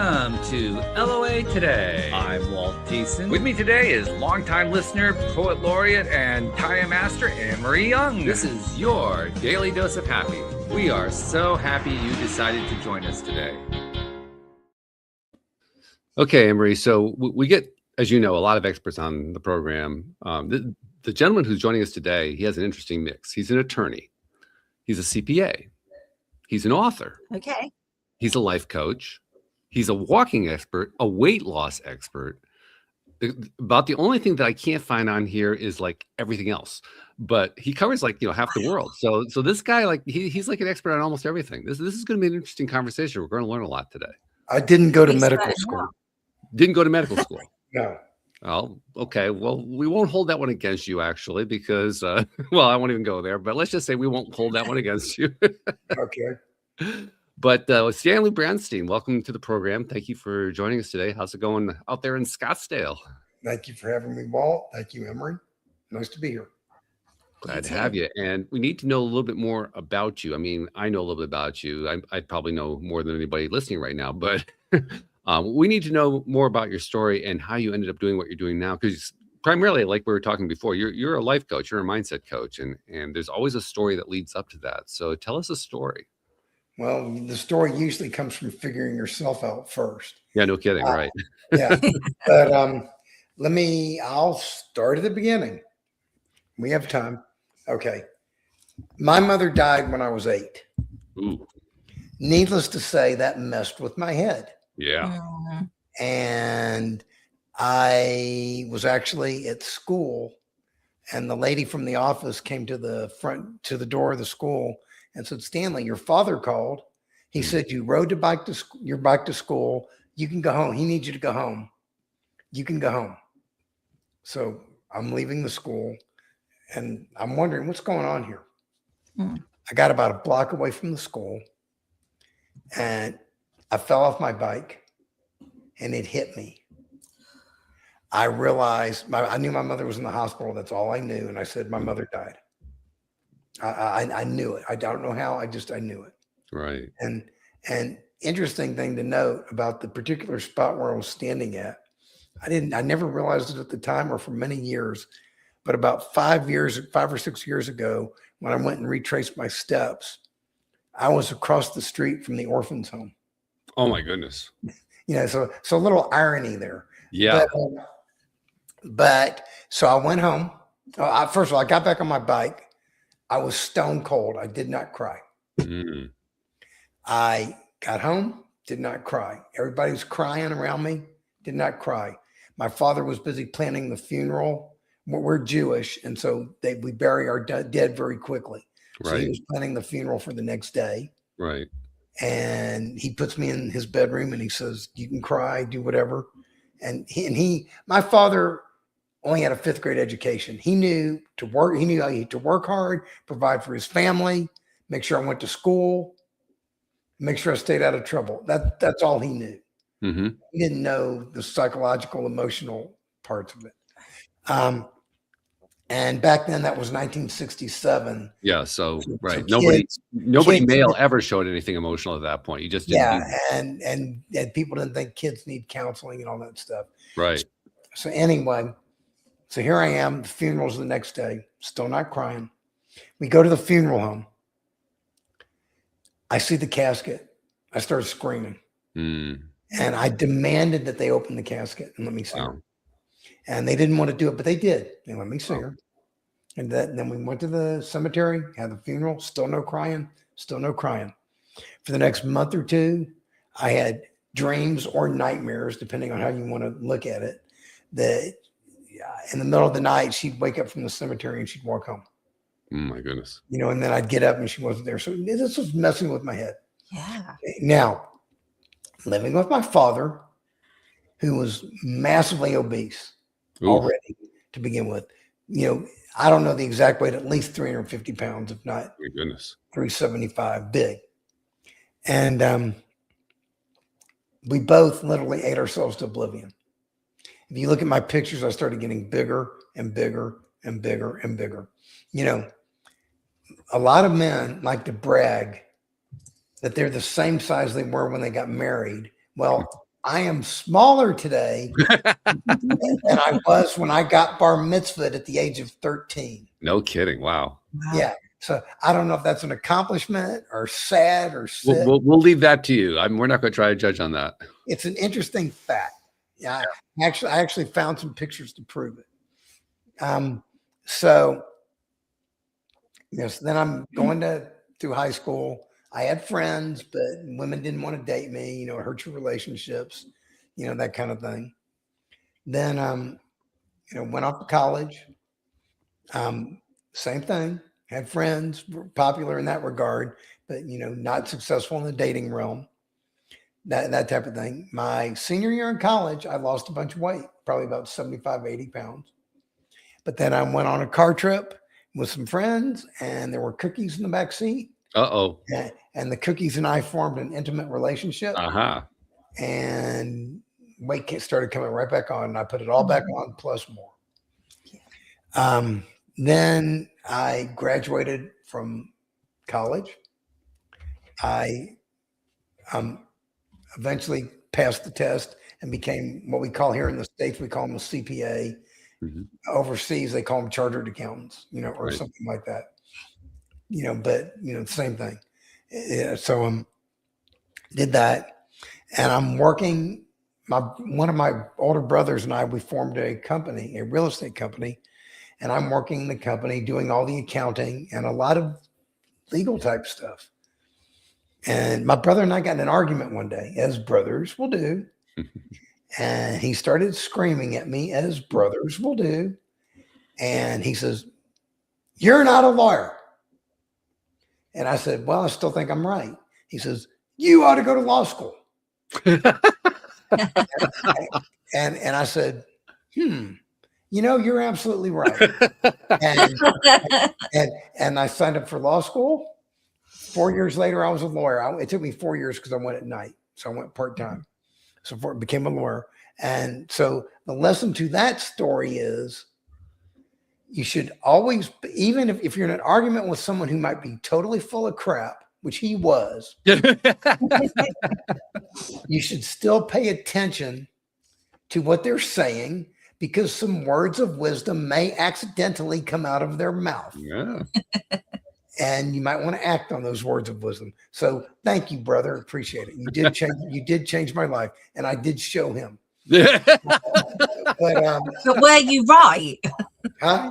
Welcome to LOA Today. I'm Walt Thiessen. With me today is longtime listener, poet laureate, and Taya Master Anne-Marie Young. This is your Daily Dose of Happy. We are so happy you decided to join us today. Okay, Anne-Marie, so we get, as you know, a lot of experts on the program. The gentleman who's joining us today, he has an interesting mix. He's an attorney. He's a CPA. He's an author. Okay. He's a life coach. He's a walking expert, a weight loss expert. About the only thing that I can't find on here is like everything else. But he covers like, half the world. So this guy, like he's like an expert on almost everything. This is going to be an interesting conversation. We're going to learn a lot today. I didn't go to medical school. Didn't go to medical school. No. Oh, okay. Well, we won't hold that one against you, actually, because, well, I won't even go there. But let's just say we won't hold that one against you. Okay. But Stanley Bronstein, welcome to the program. Thank you for joining us today. How's it going out there in Scottsdale? Thank you for having me, Walt. Thank you, Emery. Nice to be here. Glad to have you. And we need to know a little bit more about you. I mean, I know a little bit about you. I probably know more than anybody listening right now, but we need to know more about your story and how you ended up doing what you're doing now. Because primarily, like we were talking before, you're a life coach, you're a mindset coach, and there's always a story that leads up to that. So tell us a story. Well, the story usually comes from figuring yourself out first. Yeah, no kidding, right? Yeah. But I'll start at the beginning. We have time. Okay. My mother died when I was 8. Ooh. Needless to say, that messed with my head. Yeah. And I was actually at school, and the lady from the office came to the door of the school and said, "Stanley, your father called. He said you rode your bike to school. You can go home. He needs you to go home. You can go home." So I'm leaving the school, and I'm wondering what's going on here. I got about a block away from the school, and I fell off my bike, and it hit me. I realized I knew my mother was in the hospital. That's all I knew. And I said, my mother died. I knew it. I don't know how. I knew it. Right. And interesting thing to note about the particular spot where I was standing at, I never realized it at the time or for many years, but about 5 or 6 years ago, when I went and retraced my steps, I was across the street from the orphan's home. Oh my goodness. So a little irony there. Yeah. But so I went home. First of all, I got back on my bike. I was stone cold. I did not cry. I got home, did not cry. Everybody was crying around me, did not cry. My father was busy planning the funeral. We're Jewish, and so we bury our dead very quickly. Right. So he was planning the funeral for the next day. Right. And he puts me in his bedroom and he says, "You can cry, do whatever." And my father only had a 5th grade education. He knew to work. He knew I had to work hard, provide for his family, make sure I went to school, make sure I stayed out of trouble. That's all he knew. Mm-hmm. He didn't know the psychological, emotional parts of it. And back then, that was 1967. Yeah. So right. So nobody male ever showed anything emotional at that point. You just didn't. Yeah. And people didn't think kids need counseling and all that stuff. Right. So anyway, so here I am. The funeral's the next day. Still not crying. We go to the funeral home. I see the casket. I started screaming. And I demanded that they open the casket and let me see her. And they didn't want to do it, but they did. They let me see her. And then we went to the cemetery, had the funeral, still no crying, still no crying. For the next month or two, I had dreams or nightmares, depending on how you want to look at it, that in the middle of the night, she'd wake up from the cemetery and she'd walk home. Oh my goodness. And then I'd get up and she wasn't there. So this was messing with my head. Yeah. Now, living with my father, who was massively obese already to begin with, I don't know the exact weight, at least 350 pounds, if not my goodness, 375, big. And we both literally ate ourselves to oblivion. If you look at my pictures, I started getting bigger and bigger and bigger and bigger. A lot of men like to brag that they're the same size they were when they got married. Well, I am smaller today than I was when I got bar mitzvahed at the age of 13. No kidding. Wow. Yeah. So I don't know if that's an accomplishment or sad or sick. We'll leave that to you. We're not going to try to judge on that. It's an interesting fact. Yeah. I actually found some pictures to prove it. So then I'm going through high school. I had friends, but women didn't want to date me. It hurt your relationships, that kind of thing. Then, went off to college. Same thing. Had friends, were popular in that regard, but, not successful in the dating realm, that type of thing. My senior year in college, I lost a bunch of weight, probably about 75, 80 pounds. But then I went on a car trip with some friends, and there were cookies in the back seat. Uh-oh. And the cookies and I formed an intimate relationship. Uh-huh. And weight started coming right back on. And I put it all back on plus more. Then I graduated from college. I eventually passed the test and became what we call here in the States, we call them a CPA. Mm-hmm. Overseas, they call them chartered accountants, or right. Something like that. But same thing. Yeah, so did that, and I'm working. One of my older brothers and I, we formed a company, a real estate company, and I'm working in the company, doing all the accounting and a lot of legal type stuff. And my brother and I got in an argument one day, as brothers will do, and he started screaming at me, as brothers will do, and he says, "You're not a lawyer." And I said, "Well, I still think I'm right." He says, "You ought to go to law school." and I said, "You're absolutely right." And I signed up for law school. 4 years later, I was a lawyer. It took me 4 years because I went at night. So I went part-time. So became a lawyer. And so the lesson to that story is, you should always, even if you're in an argument with someone who might be totally full of crap, which he was, you should still pay attention to what they're saying, because some words of wisdom may accidentally come out of their mouth. Yeah. And you might want to act on those words of wisdom. So thank you, brother. Appreciate it. You did change my life, and I did show him. But were you right?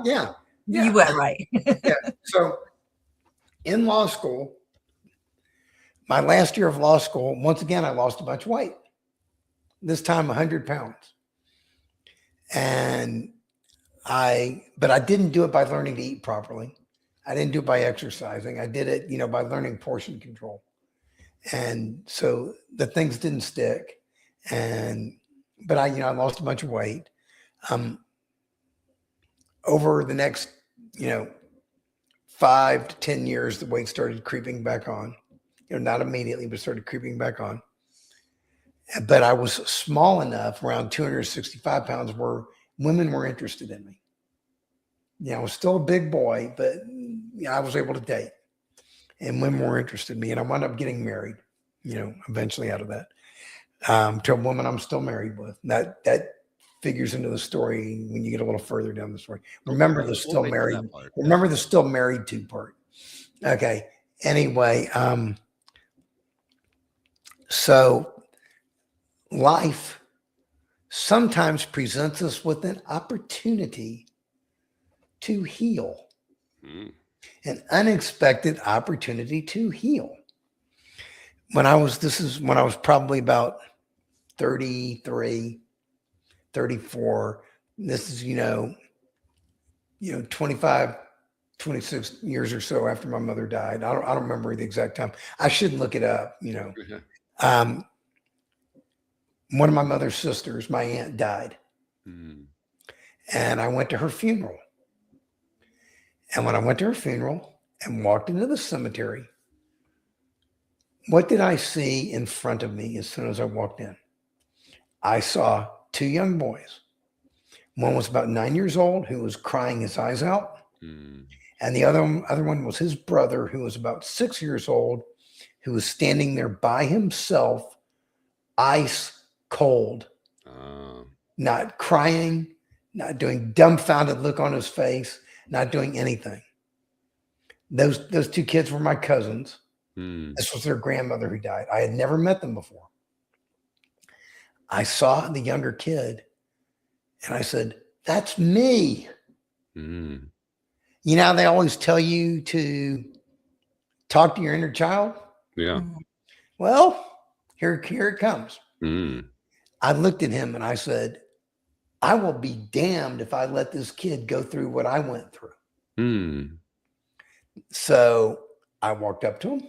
Yeah. You were right. Yeah. So in law school, my last year of law school, once again, I lost a bunch of weight. This time 100 pounds. But I didn't do it by learning to eat properly. I didn't do it by exercising. I did it, by learning portion control. And so the things didn't stick. But I lost a bunch of weight. Over the next, 5 to 10 years, the weight started creeping back on. Not immediately, but started creeping back on. But I was small enough, around 265 pounds, where women were interested in me. I was still a big boy, but I was able to date, and women were interested in me. And I wound up getting married, eventually out of that, to a woman I'm still married with. That figures into the story when you get a little further down the story. Remember the still married. Remember the still married to part. Okay. Anyway, so life sometimes presents us with an opportunity to heal, an unexpected opportunity to heal. When I was probably about 33, 34. This is, 25, 26 years or so after my mother died. I don't remember the exact time. I should look it up, One of my mother's sisters, my aunt, died. And I went to her funeral. And when I went to her funeral and walked into the cemetery, what did I see in front of me as soon as I walked in? I saw 2 young boys. One was about 9 years old, who was crying his eyes out. And the other one was his brother, who was about 6 years old, who was standing there by himself, ice cold, not crying, not doing dumbfounded look on his face, not doing anything. Those two kids were my cousins. This was their grandmother who died. I had never met them before. I saw the younger kid and I said, that's me. You know how they always tell you to talk to your inner child? Yeah. Well, here it comes. I looked at him and I said, I will be damned if I let this kid go through what I went through. So I walked up to him.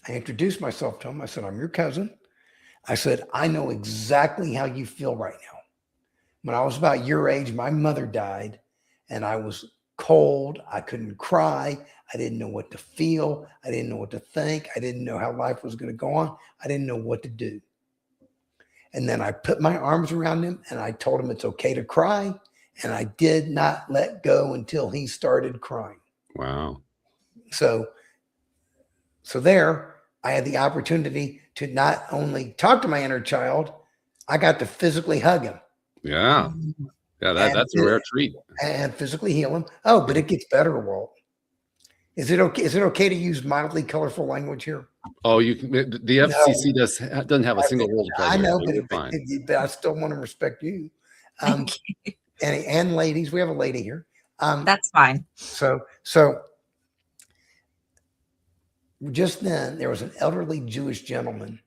I introduced myself to him. I said, I'm your cousin. I said, I know exactly how you feel right now. When I was about your age, my mother died and I was cold. I couldn't cry. I didn't know what to feel. I didn't know what to think. I didn't know how life was going to go on. I didn't know what to do. And then I put my arms around him and I told him it's okay to cry. And I did not let go until he started crying. Wow. So there, I had the opportunity to not only talk to my inner child, I got to physically hug him. Yeah. Yeah, that's a rare treat. And physically heal him. Oh, but it gets better, Walt. Is it okay to use mildly colorful language here? Oh, you can. The FCC doesn't have a single rule to play. I know, but I still want to respect you. Thank you. And ladies, we have a lady here. That's fine. So just then there was an elderly Jewish gentleman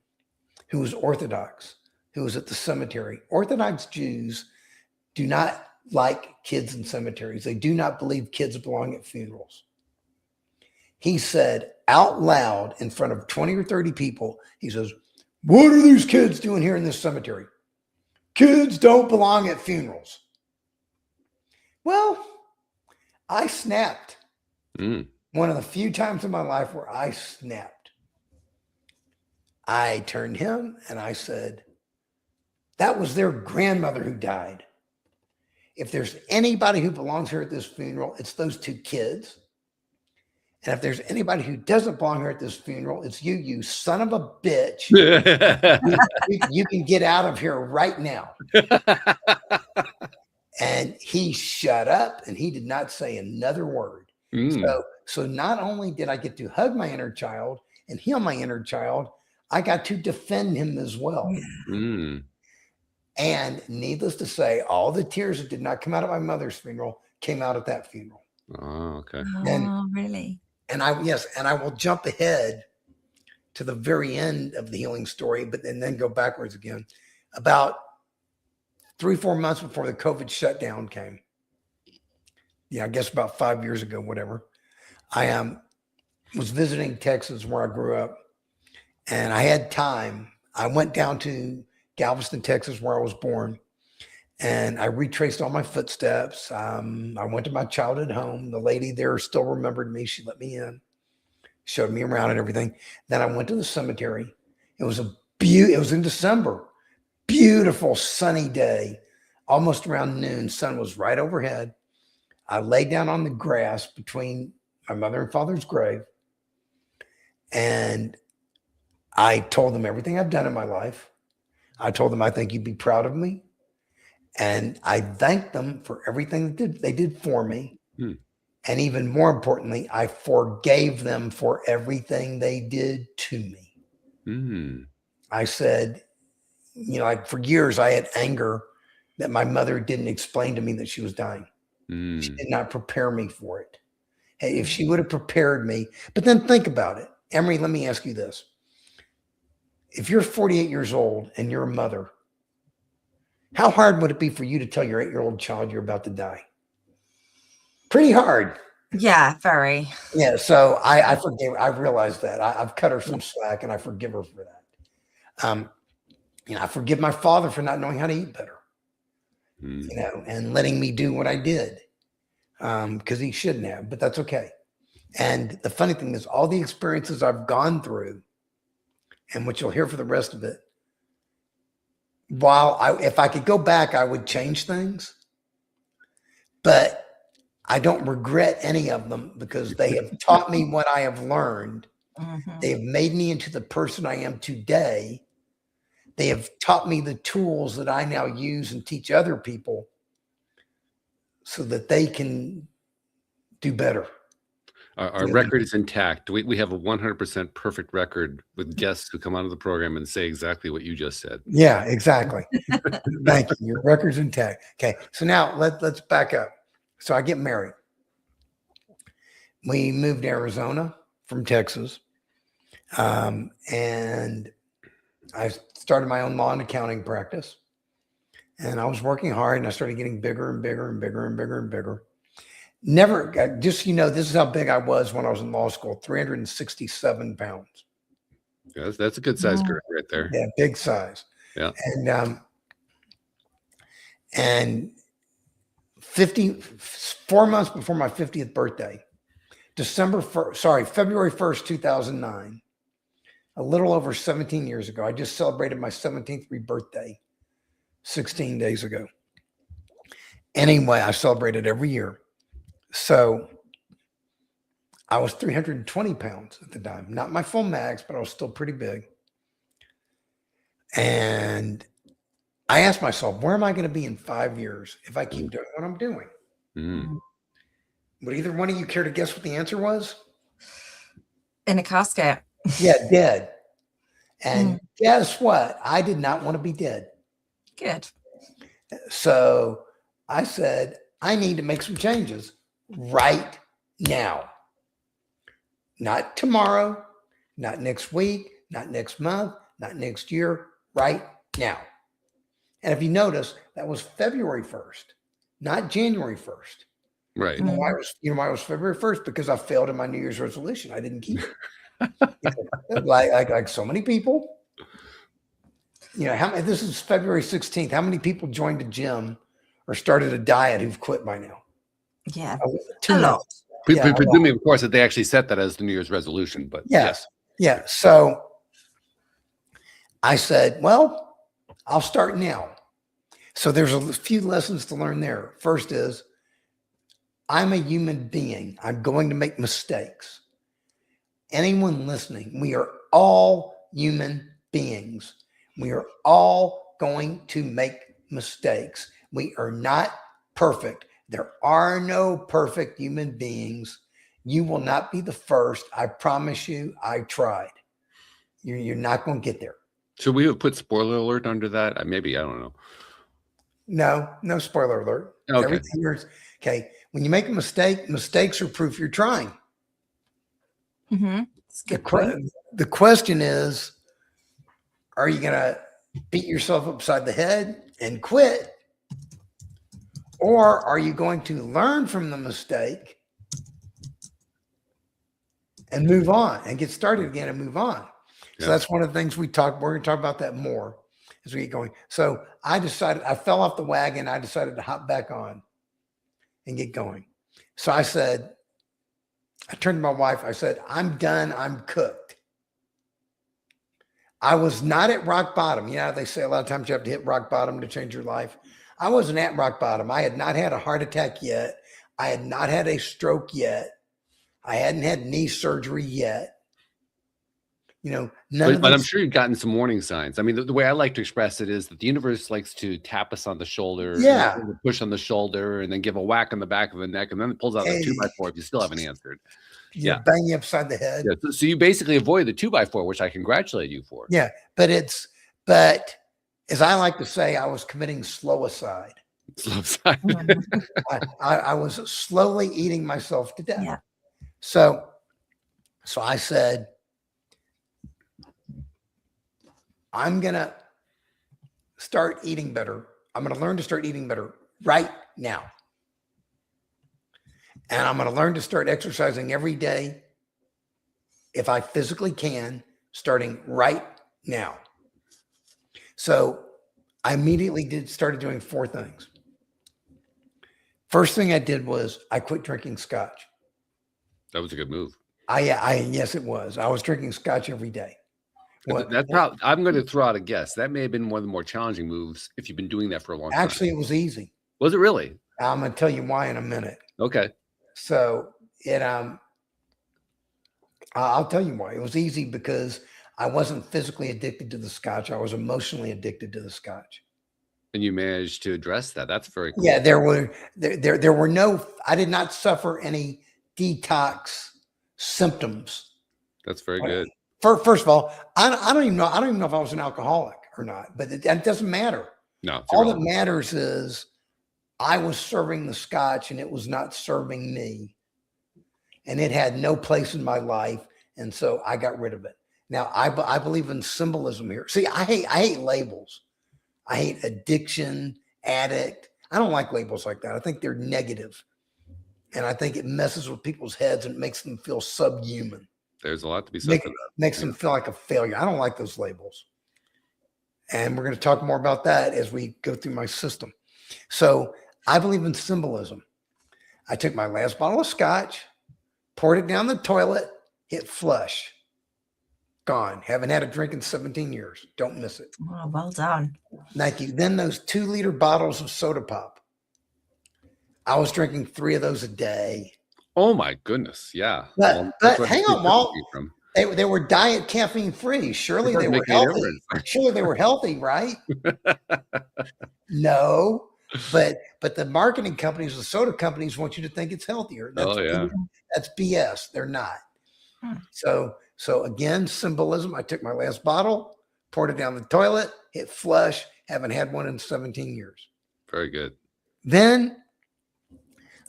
who was Orthodox, who was at the cemetery. Orthodox Jews do not like kids in cemeteries. They do not believe kids belong at funerals. He said out loud in front of 20 or 30 people, he says, what are these kids doing here in this cemetery? Kids don't belong at funerals. Well, I snapped. One of the few times in my life where I snapped. I turned him and I said, that was their grandmother who died. If there's anybody who belongs here at this funeral, it's those two kids. And if there's anybody who doesn't belong here at this funeral, it's you son of a bitch. you can get out of here right now. And he shut up and he did not say another word. So not only did I get to hug my inner child and heal my inner child, I got to defend him as well. And needless to say, all the tears that did not come out at my mother's funeral came out at that funeral. Oh, okay. Oh, really? And I will jump ahead to the very end of the healing story, but then go backwards again. About 3-4 months before the COVID shutdown came. Yeah, I guess about 5 years ago, whatever. I was visiting Texas where I grew up, and I had time. I went down to Galveston, Texas, where I was born, and I retraced all my footsteps. I went to my childhood home. The lady there still remembered me. She let me in, showed me around and everything. Then I went to the cemetery. It was in December, beautiful sunny day, almost around noon. Sun was right overhead. I lay down on the grass between my mother and father's grave, and I told them everything I've done in my life. I told them I think you'd be proud of me. And I thanked them for everything they did for me. And even more importantly, I forgave them for everything they did to me. I said, like for years I had anger that my mother didn't explain to me that she was dying. She did not prepare me for it. Hey, if she would have prepared me, but then think about it. Emery, let me ask you this. If you're 48 years old and you're a mother, how hard would it be for you to tell your 8-year-old child you're about to die? Pretty hard. Yeah, very. Yeah, so I forgave her. I realized that. I've cut her some slack and I forgive her for that. I forgive my father for not knowing how to eat better, and letting me do what I did because he shouldn't have, but that's okay. And the funny thing is all the experiences I've gone through and what you'll hear for the rest of it, if I could go back, I would change things, but I don't regret any of them because they have taught me what I have learned. They have made me into the person I am today they have taught me the tools that I now use and teach other people so that they can do better. Our record is intact. We have a 100% perfect record with guests who come onto the program and say exactly what you just said. Yeah, exactly. Thank you. Your record's intact. Okay. So now let's back up. So I get married. We moved to Arizona from Texas. And I started my own law and accounting practice. And I was working hard, and I started getting bigger and bigger and bigger and bigger and bigger. Never, just, this is how big I was when I was in law school, 367 pounds. Yeah, that's a good size girl right there. Yeah, big size. Yeah. And 4 months before my 50th birthday, February 1st, 2009, a little over 17 years ago, I just celebrated my 17th birthday 16 days ago. Anyway, I celebrate it every year. So I was 320 pounds at the time, not my full max, but I was still pretty big. And I asked myself, where am I going to be in 5 years if I keep doing what I'm doing? Mm. Would either one of you care to guess what the answer was? In a casket. Yeah, dead. And guess what? I did not want to be dead. Good. So I said, I need to make some changes right now. Not tomorrow, not next week, not next month, not next year, right now. And if you notice, that was February 1st, not January 1st. Right. You know why it was February 1st? Because I failed in my New Year's resolution. I didn't keep it. like so many people. This is February 16th. How many people joined a gym or started a diet who've quit by now? Yeah. A lot. Presuming, of course, that they actually set that as the New Year's resolution. But yes. Yeah. So I said, well, I'll start now. So there's a few lessons to learn there. First is, I'm a human being. I'm going to make mistakes. Anyone listening, we are all human beings. We are all going to make mistakes. We are not perfect. There are no perfect human beings. You will not be the first. I promise you, I tried. You're not going to get there. Should we have put spoiler alert under that? Maybe, I don't know. No spoiler alert. Okay. Everything yours. Okay. When you make a mistake, mistakes are proof you're trying. Mm-hmm. The question is, are you going to beat yourself upside the head and quit? Or are you going to learn from the mistake and move on and get started again and move on? So that's one of the things we're going to talk about that more as we get going. So I fell off the wagon. I decided to hop back on and get going. So I turned to my wife. I said, I'm done. I'm cooked. I was not at rock bottom. They say a lot of times you have to hit rock bottom to change your life. I wasn't at rock bottom. I had not had a heart attack yet. I had not had a stroke yet. I hadn't had knee surgery yet. But I'm sure you've gotten some warning signs. I mean, the way I like to express it is that the universe likes to tap us on the shoulder, push on the shoulder, and then give a whack on the back of the neck, and then it pulls out the 2x4 if you still haven't answered. Bang you upside the head. Yeah. So you basically avoid the 2x4, which I congratulate you for. Yeah, but as I like to say, I was committing slow-acide. I was slowly eating myself to death. Yeah. So I said, I'm going to start eating better. I'm going to learn to start eating better right now. And I'm going to learn to start exercising every day if I physically can, starting right now. So I immediately started doing 4 things. First thing I did was I quit drinking scotch. That was a good move. Yes, it was. I was drinking scotch every day. I'm going to throw out a guess. That may have been one of the more challenging moves if you've been doing that for a long time. Actually, it was easy. Was it really? I'm going to tell you why in a minute. Okay. So I'll tell you why. It was easy because I wasn't physically addicted to the scotch. I was emotionally addicted to the scotch. And you managed to address that. That's very cool. Yeah, there were no, I did not suffer any detox symptoms. That's very good. First of all, I don't even know if I was an alcoholic or not, but it doesn't matter. No, All that matters is I was serving the scotch and it was not serving me. And it had no place in my life. And so I got rid of it. Now I believe in symbolism here. See, I hate labels. I hate addiction, addict. I don't like labels like that. I think they're negative. And I think it messes with people's heads and makes them feel subhuman. There's a lot to be said for that. Makes them feel like a failure. I don't like those labels. And we're going to talk more about that as we go through my system. So I believe in symbolism. I took my last bottle of scotch, poured it down the toilet, hit flush. Gone. Haven't had a drink in 17 years. Don't miss it. Oh, well done. Thank you. Then those 2-liter bottles of soda pop. I was drinking 3 of those a day. Oh my goodness. Yeah. But hang on, Walt. They were diet caffeine free. Surely they were healthy. Surely they were healthy, right? No. But the marketing companies, the soda companies want you to think it's healthier. That's BS. They're not. So again, symbolism. I took my last bottle, poured it down the toilet, hit flush. Haven't had one in 17 years. Very good. Then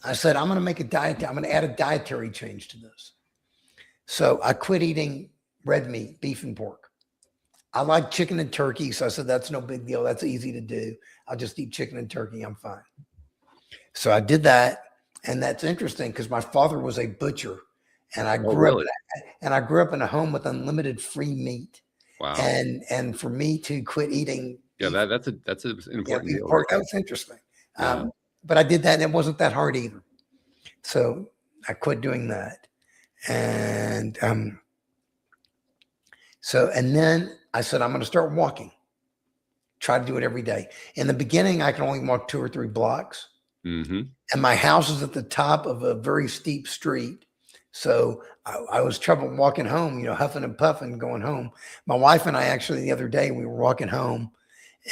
I said, I'm going to make a diet. I'm going to add a dietary change to this. So I quit eating red meat, beef and pork. I like chicken and turkey. So I said, that's no big deal. That's easy to do. I'll just eat chicken and turkey. I'm fine. So I did that. And that's interesting because my father was a butcher. And I grew up in a home with unlimited free meat. Wow. And for me to quit eating. Yeah, that's an important deal. Pork, that was interesting. Yeah. But I did that and it wasn't that hard either. So I quit doing that. And and then I said, I'm going to start walking. Try to do it every day. In the beginning, I can only walk 2 or 3 blocks. Mm-hmm. And my house is at the top of a very steep street. So I was trouble walking home, huffing and puffing going home. My wife and I actually the other day, we were walking home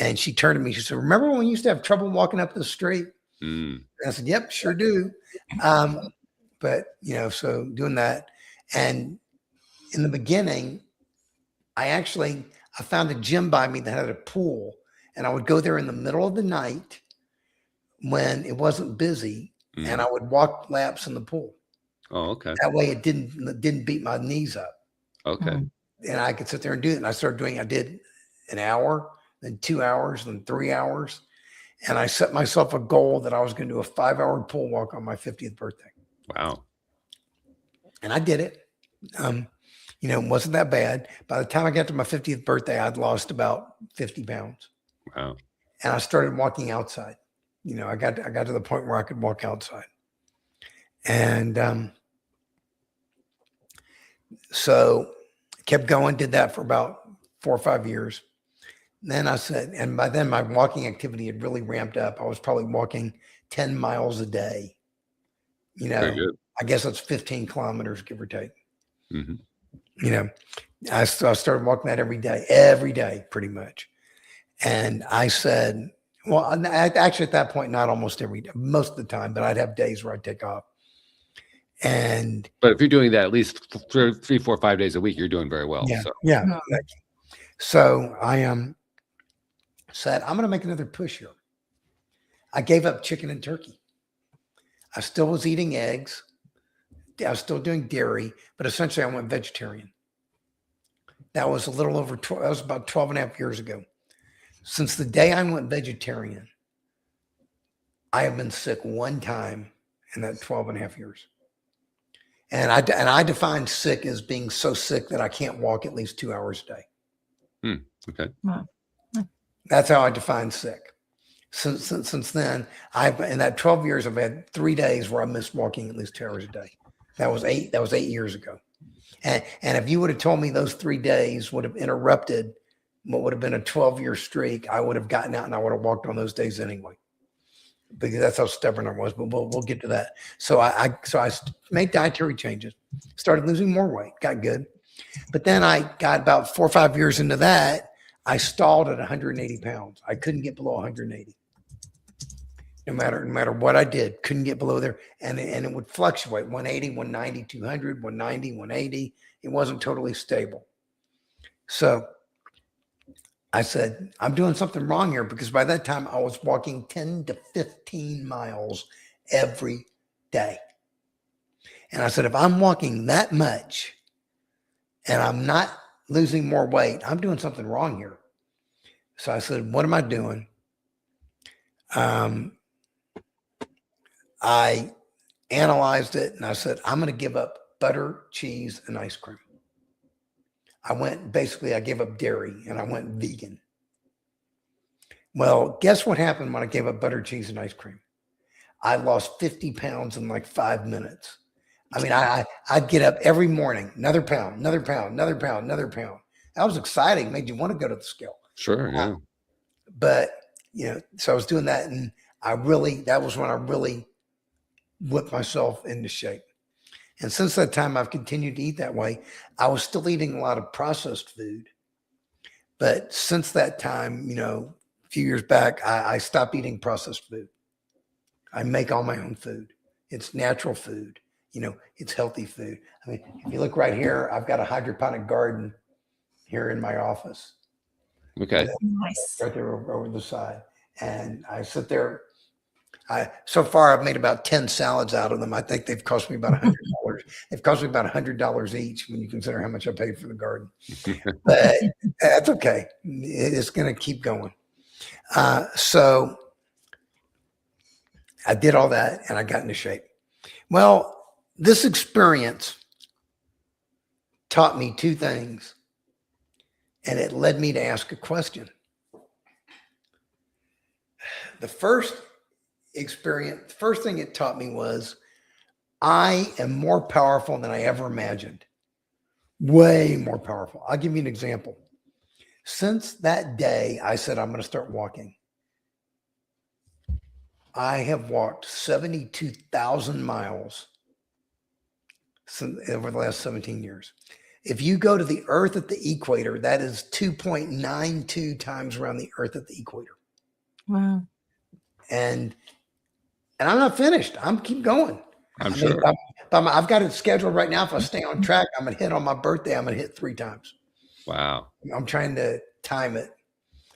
and she turned to me. She said, remember when we used to have trouble walking up the street? And I said, yep, sure do. But, so doing that. And in the beginning, I found a gym by me that had a pool and I would go there in the middle of the night when it wasn't busy and I would walk laps in the pool. Oh, okay. That way it didn't beat my knees up. Okay. And I could sit there and do it. And I did an hour, then 2 hours, then 3 hours. And I set myself a goal that I was going to do a 5-hour pool walk on my 50th birthday. Wow. And I did it. It wasn't that bad. By the time I got to my 50th birthday, I'd lost about 50 pounds. Wow. And I started walking outside. I got to the point where I could walk outside. And so kept going, did that for about 4 or 5 years. Then I said, and by then my walking activity had really ramped up. I was probably walking 10 miles a day. Very good. I guess that's 15 kilometers, give or take. Mm-hmm. I started walking that every day, pretty much. And I said, well, actually at that point, not almost every day, most of the time, but I'd have days where I'd take off. But if you're doing that at least 3, 4, 5 days a week, you're doing very well. Yeah. So I said, I'm going to make another push here. I gave up chicken and turkey. I still was eating eggs. I was still doing dairy, but essentially I went vegetarian. That was that was about 12 and a half years ago. Since the day I went vegetarian, I have been sick one time in that 12 and a half years. And I define sick as being so sick that I can't walk at least 2 hours a day. Okay. Wow. That's how I define sick. Since then, in that 12 years, I've had 3 days where I missed walking at least 2 hours a day. That was 8 years ago. And if you would have told me those 3 days would have interrupted what would have been a 12-year streak, I would have gotten out and I would have walked on those days anyway. Because that's how stubborn I was, but we'll get to that. So I made dietary changes, started losing more weight, got good. But then I got about 4 or 5 years into that. I stalled at 180 pounds. I couldn't get below 180. No matter what I did, couldn't get below there. And it would fluctuate 180, 190, 200, 190, 180. It wasn't totally stable. So I said, I'm doing something wrong here, because by that time I was walking 10 to 15 miles every day. And I said, if I'm walking that much and I'm not losing more weight, I'm doing something wrong here. So I said, what am I doing? I analyzed it and I said, I'm going to give up butter, cheese, and ice cream. I gave up dairy and I went vegan. Well, guess what happened when I gave up butter, cheese, and ice cream? I lost 50 pounds in like 5 minutes. I mean, I'd get up every morning, another pound, another pound, another pound, another pound. That was exciting. Made you want to go to the scale. Sure. Yeah. But, so I was doing that, and that was when I really whipped myself into shape. And since that time, I've continued to eat that way. I was still eating a lot of processed food. But since that time, a few years back, I stopped eating processed food. I make all my own food. It's natural food. It's healthy food. I mean, if you look right here, I've got a hydroponic garden here in my office. Okay. Nice. Right there over the side. And I sit there. So far, I've made about 10 salads out of them. I think they've cost me about $100. They've cost me about $100 each when you consider how much I paid for the garden. But that's okay. It's going to keep going. So I did all that and I got into shape. Well, this experience taught me two things, and it led me to ask a question. The first thing it taught me was I am more powerful than I ever imagined. Way more powerful. I'll give you an example. Since that day, I said, I'm going to start walking. I have walked 72,000 miles over the last 17 years. If you go to the Earth at the equator, that is 2.92 times around the Earth at the equator. Wow. And I'm not finished. I'm keep going. I'm sure. I've got it scheduled right now. If I stay on track, I'm going to hit on my birthday. I'm going to hit 3 times. Wow. I'm trying to time it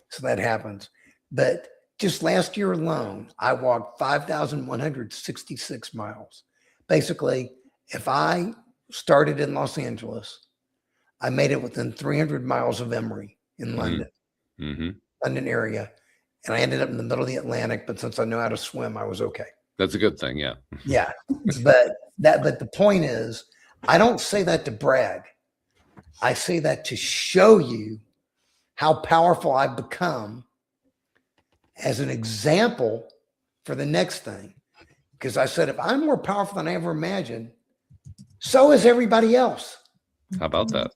so that happens. But just last year alone, I walked 5,166 miles. Basically, if I started in Los Angeles, I made it within 300 miles of Emory in London, London area. And I ended up in the middle of the Atlantic, but since I know how to swim, I was okay. That's a good thing. Yeah. Yeah. But the point is, I don't say that to brag. I say that to show you how powerful I've become as an example for the next thing. Because I said, if I'm more powerful than I ever imagined, so is everybody else. How about that?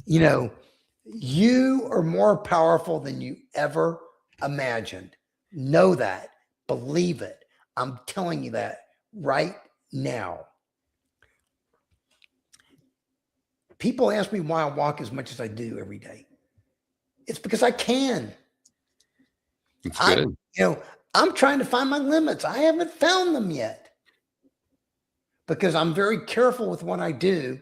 You are more powerful than you ever imagined. Know that. Believe it. I'm telling you that right now. People ask me why I walk as much as I do every day. It's because I can. It's good. I'm trying to find my limits. I haven't found them yet because I'm very careful with what I do,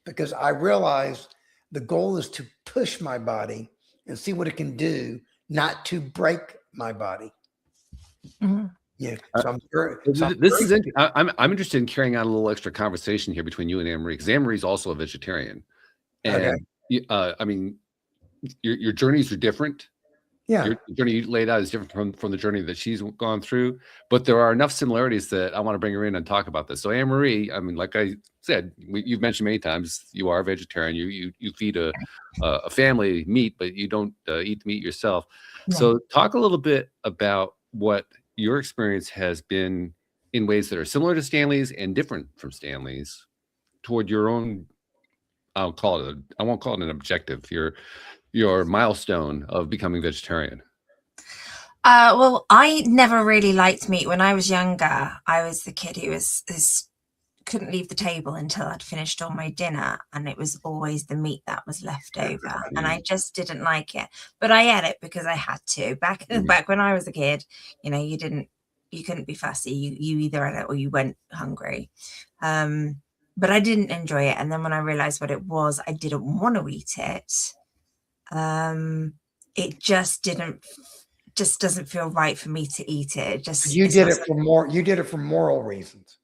because I realize the goal is to push my body and see what it can do, not to break my body. Mm-hmm. Yeah. I'm interested in carrying on a little extra conversation here between you and Anne-Marie, because Anne-Marie is also a vegetarian. And I mean, your journeys are different. Yeah. Your journey you laid out is different from the journey that she's gone through, but there are enough similarities that I want to bring her in and talk about this. So Anne-Marie, I mean, like I said, you've mentioned many times, you are a vegetarian. You feed a family meat, but you don't eat the meat yourself. Yeah. So talk a little bit about what your experience has been in ways that are similar to Stanley's and different from Stanley's toward your own, I won't call it an objective, your milestone of becoming vegetarian. Well, I never really liked meat. When I was younger, I was the kid who was couldn't leave the table until I'd finished all my dinner, and it was always the meat that was left over, and I just didn't like it. But I ate it because I had to. Back when I was a kid, you know, you couldn't be fussy. You either ate it or you went hungry. But I didn't enjoy it, and then when I realized what it was, I didn't want to eat it. It just doesn't feel right for me to eat it. You did it for moral reasons.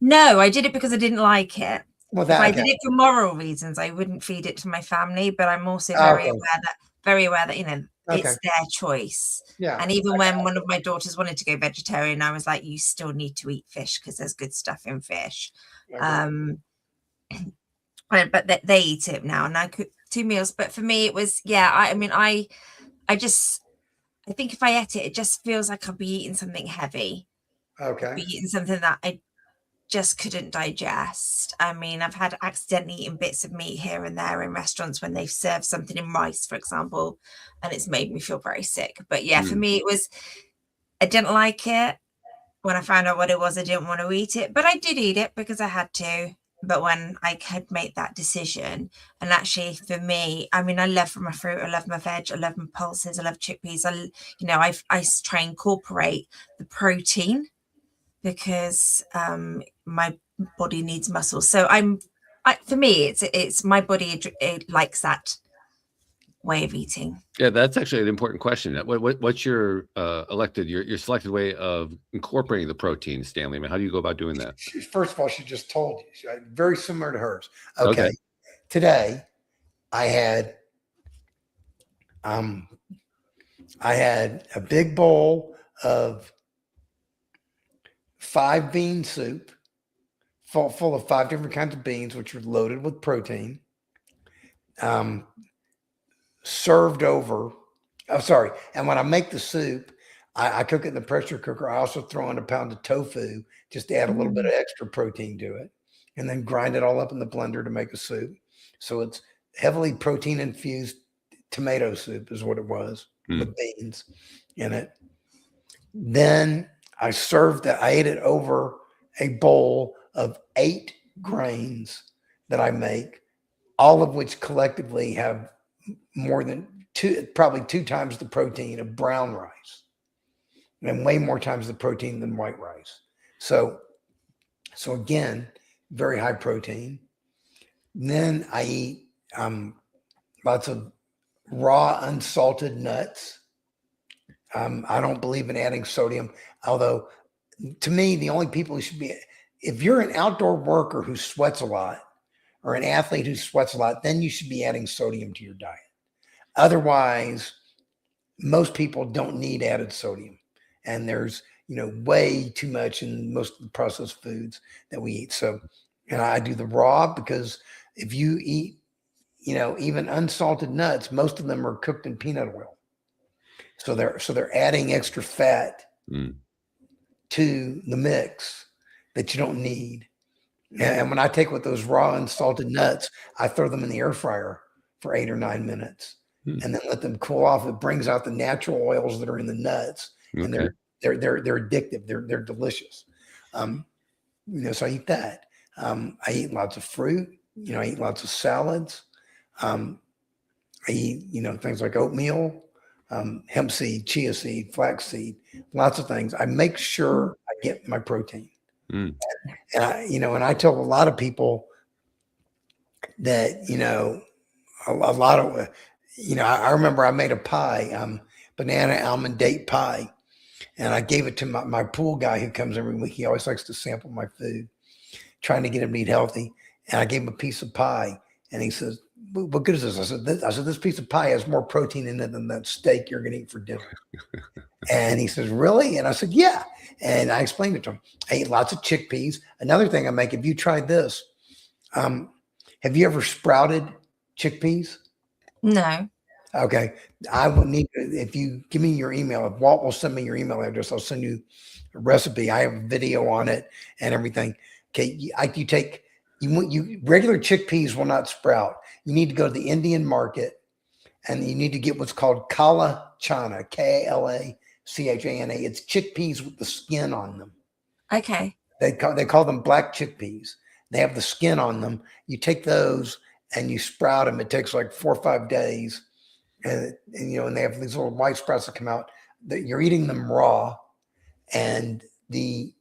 No, I did it because I didn't like it. Well, if I did it for moral reasons, I wouldn't feed it to my family. But I'm also very aware that, you know, it's their choice. Yeah. And even when one of my daughters wanted to go vegetarian, I was like, you still need to eat fish because there's good stuff in fish. Okay. But they eat it now, and I cook 2 meals. But for me, it was, I think if I ate it, it just feels like I'll be eating something heavy. Okay. I'll be eating something that I just couldn't digest. I mean, I've had accidentally eaten bits of meat here and there in restaurants when they've served something in rice, for example, and it's made me feel very sick. But for me, I didn't like it. When I found out what it was, I didn't want to eat it, but I did eat it because I had to. But when I had made that decision, and actually for me, I mean, I love my fruit, I love my veg, I love my pulses, I love chickpeas. I try and incorporate the protein because my body needs muscle. So for me, it's my body, it likes that way of eating. Yeah, that's actually an important question. What's your your selected way of incorporating the protein, Stanley? I mean, how do you go about doing that? First of all, she just told you, very similar to hers. Okay. Today, I had a big bowl of 5 bean soup, full of 5 different kinds of beans, which are loaded with protein. Served over. Oh, sorry. And when I make the soup, I cook it in the pressure cooker. I also throw in a pound of tofu just to add a little bit of extra protein to it, and then grind it all up in the blender to make a soup. So it's heavily protein infused tomato soup is what it was with beans in it. Then I ate it over a bowl of 8 grains that I make, all of which collectively have more than probably 2 times the protein of brown rice, and way more times the protein than white rice. So again, very high protein. And then I eat lots of raw unsalted nuts. I don't believe in adding sodium, although to me, the only people who should be, if you're an outdoor worker who sweats a lot, or an athlete who sweats a lot, then you should be adding sodium to your diet. Otherwise, most people don't need added sodium. And there's, way too much in most of the processed foods that we eat. So, I do the raw because if you eat, even unsalted nuts, most of them are cooked in peanut oil. So they're adding extra fat to the mix that you don't need. And when I take with those raw unsalted nuts, I throw them in the air fryer for 8 or 9 minutes and then let them cool off. It brings out the natural oils that are in the nuts, and they're addictive. They're delicious. So I eat that. I eat lots of fruit. I eat lots of salads. I eat, things like oatmeal, hemp seed, chia seed, flax seed, lots of things. I make sure I get my protein. And I tell a lot of people that, a lot of, I remember I made a pie, banana almond date pie, and I gave it to my pool guy who comes every week. He always likes to sample my food, trying to get him to eat healthy. And I gave him a piece of pie, and he says, "What good is this?" I said, "This piece of pie has more protein in it than that steak you're going to eat for dinner." And he says, "Really?" And I said, "Yeah." And I explained it to him. I eat lots of chickpeas. Another thing I make, have you tried this? Have you ever sprouted chickpeas? No. Okay. I will need, if you give me your email, if Walt will send me your email address, I'll send you a recipe. I have a video on it and everything. Okay. You regular chickpeas will not sprout. You need to go to the Indian market, and you need to get what's called kala chana, Kalachana. It's chickpeas with the skin on them. Okay. They call them black chickpeas. They have the skin on them. You take those and you sprout them. It takes like 4 or 5 days, and they have these little white sprouts that come out. That you're eating them raw, and the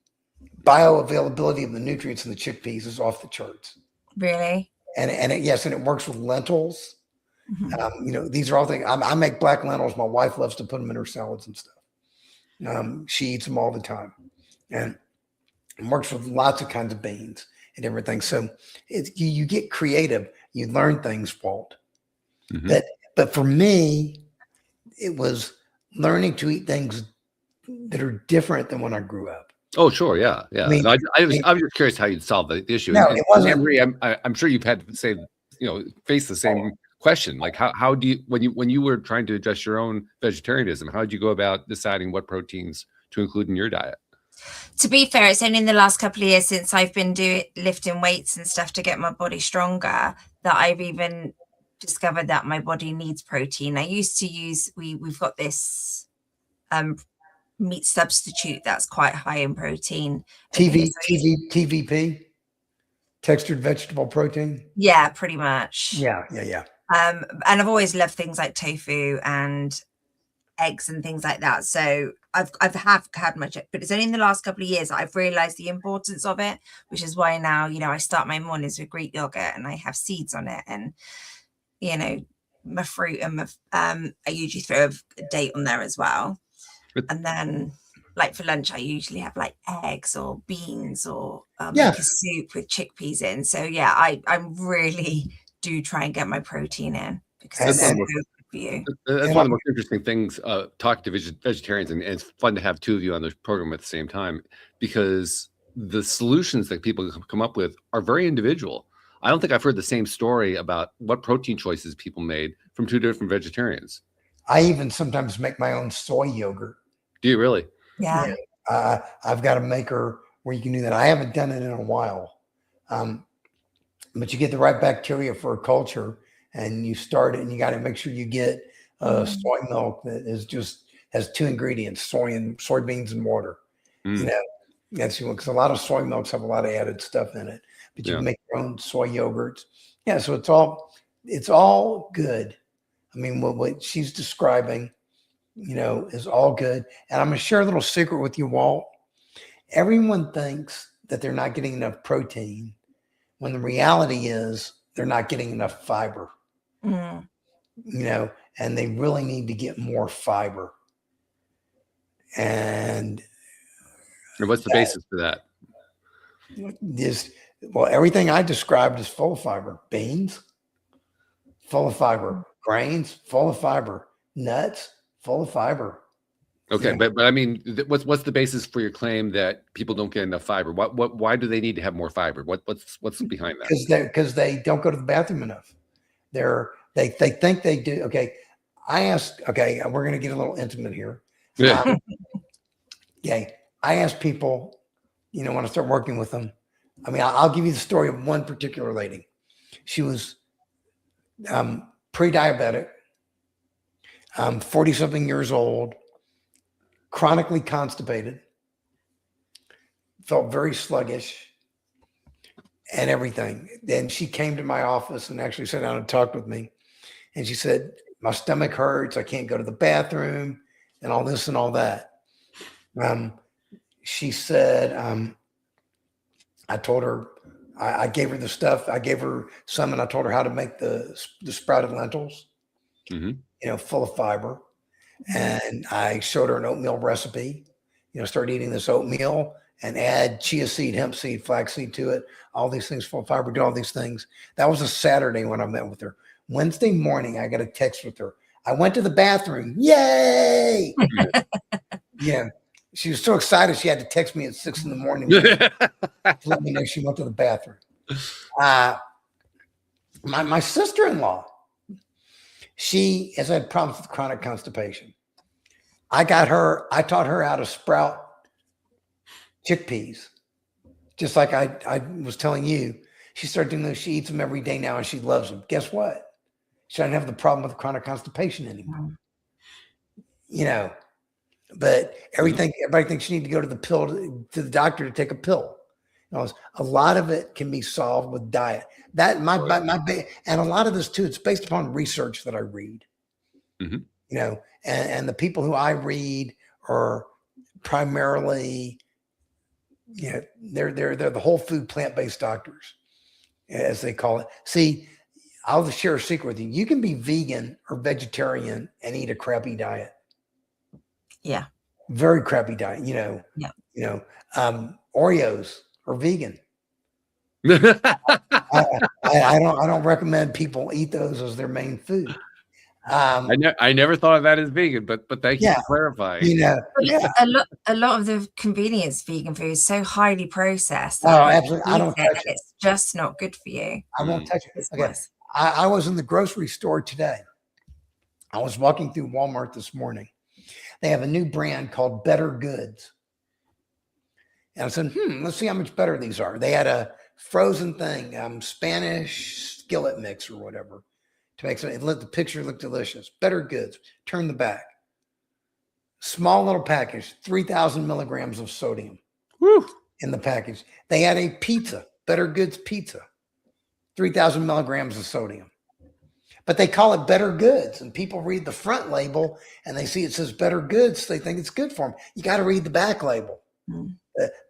bioavailability of the nutrients in the chickpeas is off the charts. Really? And it works with lentils. These are all things. I make black lentils. My wife loves to put them in her salads and stuff. She eats them all the time, and it works with lots of kinds of beans and everything. So you get creative. You learn things, Walt. But for me, it was learning to eat things that are different than when I grew up. Oh, sure. Yeah. Yeah. I was just curious how you'd solve the issue. No, it wasn't. Henry, I'm sure you've had to say, face the same question. Like how do you, when you were trying to adjust your own vegetarianism, how did you go about deciding what proteins to include in your diet? To be fair, it's only in the last couple of years since I've been lifting weights and stuff to get my body stronger that I've even discovered that my body needs protein. I used to use, we've got this meat substitute that's quite high in protein. TVP, textured vegetable protein. Yeah, pretty much. Yeah. And I've always loved things like tofu and eggs and things like that. So I've had much, but it's only in the last couple of years that I've realized the importance of it, which is why now, I start my mornings with Greek yogurt and I have seeds on it, and my fruit and I usually throw a date on there as well. And then like for lunch, I usually have like eggs or beans or like a soup with chickpeas in. So yeah, I really do try and get my protein in because it's so good for you. That's one of the most interesting things talking to vegetarians, and it's fun to have two of you on the program at the same time, because the solutions that people come up with are very individual. I don't think I've heard the same story about what protein choices people made from two different vegetarians. I even sometimes make my own soy yogurt. Do you really? Yeah. I've got a maker where you can do that. I haven't done it in a while. But you get the right bacteria for a culture, and you start it, and you got to make sure you get soy milk that has 2 ingredients, soybeans and water. That's because a lot of soy milks have a lot of added stuff in it, but you can make your own soy yogurts. Yeah. So it's all good. I mean, what she's describing, is all good. And I'm going to share a little secret with you, Walt. Everyone thinks that they're not getting enough protein, when the reality is they're not getting enough fiber. And they really need to get more fiber. And what's the basis for that? Everything I described is full of fiber. Beans, full of fiber. Grains, full of fiber. Nuts, full of fiber. Okay, but I mean, what's the basis for your claim that people don't get enough fiber? Why do they need to have more fiber? What's behind that? Because they don't go to the bathroom enough. They think they do. Okay, I asked. Okay, we're going to get a little intimate here. I asked people, when I start working with them. I mean, I'll give you the story of one particular lady. She was pre-diabetic, 40-something years old, chronically constipated, felt very sluggish and everything. Then she came to my office and actually sat down and talked with me. And she said, my stomach hurts. I can't go to the bathroom and all this and all that. She said, I told her, I gave her the stuff. I gave her some, and I told her how to make the sprouted lentils, full of fiber. And I showed her an oatmeal recipe, start eating this oatmeal and add chia seed, hemp seed, flax seed to it. All these things full of fiber, do all these things. That was a Saturday when I met with her. Wednesday morning, I got a text with her. I went to the bathroom. Yay! Yeah. She was so excited she had to text me at 6 a.m. to let me know she went to the bathroom. My sister-in-law, she has had problems with chronic constipation. I taught her how to sprout chickpeas. Just like I was telling you, she started doing those. She eats them every day now and she loves them. Guess what? She doesn't have the problem with chronic constipation anymore. But everybody thinks you need to go to the doctor to take a pill. A lot of it can be solved with diet. And a lot of this too, it's based upon research that I read. Mm-hmm. You know, and the people who I read are primarily, you know, they're the whole food plant-based doctors, as they call it. See, I'll just share a secret with you. You can be vegan or vegetarian and eat a crappy diet. Yeah. Very crappy diet, Yeah. Oreos are vegan. I don't recommend people eat those as their main food. I never thought of that as vegan, but thank you for clarifying. A lot of the convenience vegan food is so highly processed. Absolutely. I don't touch it. It's just not good for you. I won't touch it. Okay. I was in the grocery store today. I was walking through Walmart this morning. They have a new brand called Better Goods. And I said, let's see how much better these are. They had a frozen thing, Spanish skillet mix or whatever. To make something, the picture look delicious. Better Goods. Turn the back. Small little package, 3,000 milligrams of sodium in the package. They had a pizza, Better Goods pizza, 3,000 milligrams of sodium. But they call it Better Goods, and people read the front label and they see it says Better Goods, so they think it's good for them. You got to read the back label.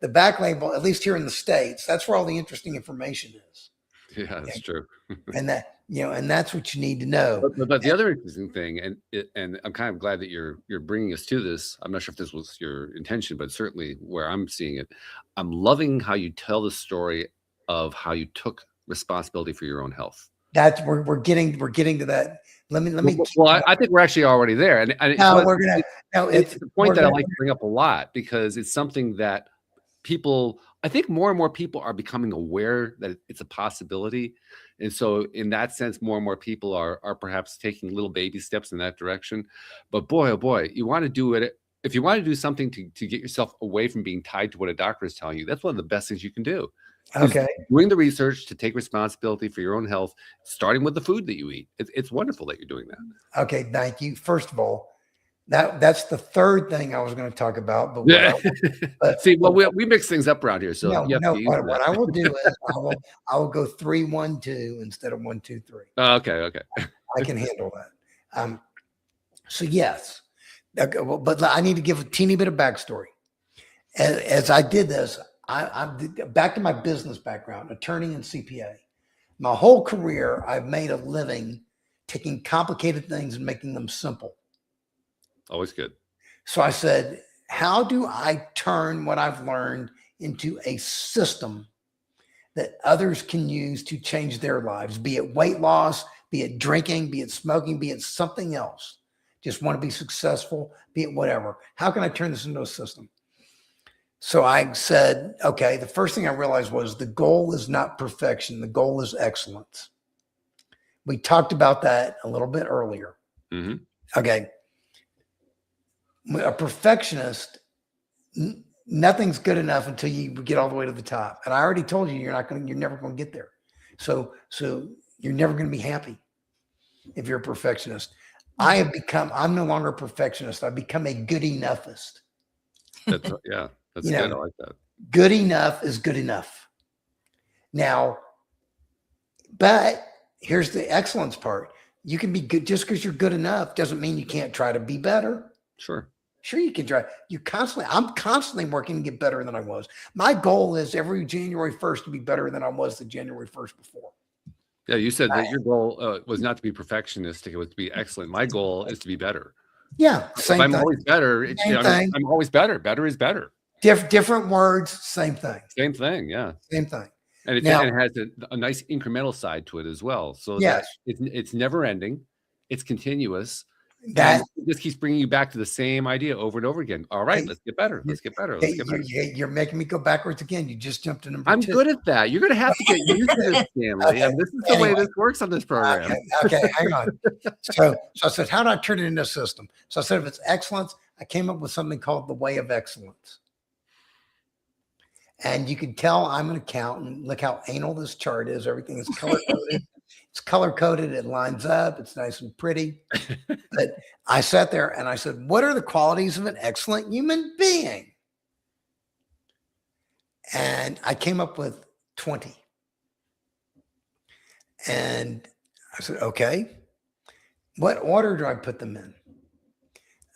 The back label, at least here in the States, that's where all the interesting information is. Yeah, that's true. And that's what you need to know. But the other interesting thing, and I'm kind of glad that you're bringing us to this. I'm not sure if this was your intention, but certainly where I'm seeing it, I'm loving how you tell the story of how you took responsibility for your own health. That's we're getting to that. Let me. Well, I think we're actually already there, and it's the point that I like to bring up a lot because it's something that people. I think more and more people are becoming aware that it's a possibility. And so in that sense, more and more people are perhaps taking little baby steps in that direction. But boy, oh boy, you want to do it. If you want to do something to get yourself away from being tied to what a doctor is telling you, that's one of the best things you can do. Okay. Doing the research to take responsibility for your own health, starting with the food that you eat. It's wonderful that you're doing that. Okay. Thank you. First of all, that's the third thing I was going to talk about. But see, well, we mix things up around here. So what I will do is I will go 3, 1, 2 instead of 1, 2, 3. Okay. I can handle that. So yes, but I need to give a teeny bit of backstory. As I did this, I'm back to my business background, attorney and CPA. My whole career, I've made a living taking complicated things and making them simple. Always good. So I said, how do I turn what I've learned into a system that others can use to change their lives, be it weight loss, be it drinking, be it smoking, be it something else. Just want to be successful, be it whatever. How can I turn this into a system? So I said, okay, the first thing I realized was the goal is not perfection. The goal is excellence. We talked about that a little bit earlier. Mm-hmm. Okay. A perfectionist, nothing's good enough until you get all the way to the top. And I already told you, you're never going to get there. So you're never going to be happy if you're a perfectionist. I'm no longer a perfectionist. I've become a good enoughist. That's good. I like that. Good enough is good enough. Now, but here's the excellence part. You can be good just because you're good enough doesn't mean you can't try to be better. Sure, you can try. I'm constantly working to get better than I was. My goal is every January 1st to be better than I was the January 1st before. Yeah, you said that your goal was not to be perfectionistic; it was to be excellent. My goal is to be better. Yeah, same I'm thing. Always better. I'm always better. Better is better. Different words, same thing. Same thing. Yeah, same thing. And it has a nice incremental side to it as well. So yes, it's never ending. It's continuous. That just keeps bringing you back to the same idea over and over again. All right, let's get better. Let's get better. Let's get better. You're making me go backwards again. You just jumped to number 2. I'm good at that. You're going to have to get used to this, Stanley. Okay. And this is the way this works on this program. Okay, hang on. So I said, how do I turn it into a system? So I said, if it's excellence, I came up with something called the way of excellence. And you can tell I'm an accountant. Look how anal this chart is. Everything is color-coded. It's color-coded. It lines up. It's nice and pretty. But I sat there and I said, what are the qualities of an excellent human being? And I came up with 20. And I said, okay, what order do I put them in?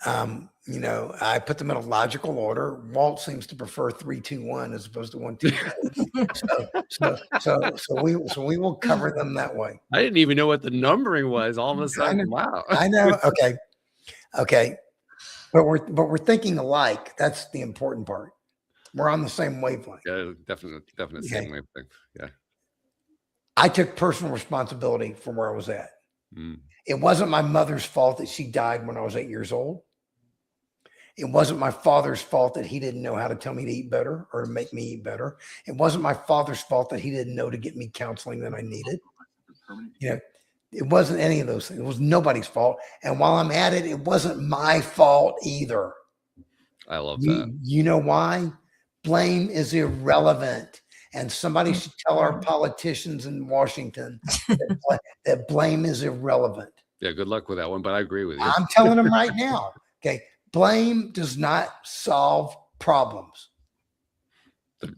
I put them in a logical order. Walt seems to prefer 3, 2, 1 as opposed to 1, 2, 3. So we will cover them that way. I didn't even know what the numbering was. All of a sudden, wow. I know. Okay. But we're thinking alike. That's the important part. We're on the same wavelength. Yeah, definitely same wavelength. Yeah. I took personal responsibility for where I was at. It wasn't my mother's fault that she died when I was 8 years old. It wasn't my father's fault that he didn't know how to tell me to eat better or to make me eat better. It wasn't my father's fault that he didn't know to get me counseling that I needed. It wasn't any of those things. It was nobody's fault. And while I'm at it, it wasn't my fault either. I love that. You know why? Blame is irrelevant. And somebody should tell our politicians in Washington that blame is irrelevant. Yeah, good luck with that one, but I agree with you. I'm telling them right now. Okay. Blame does not solve problems.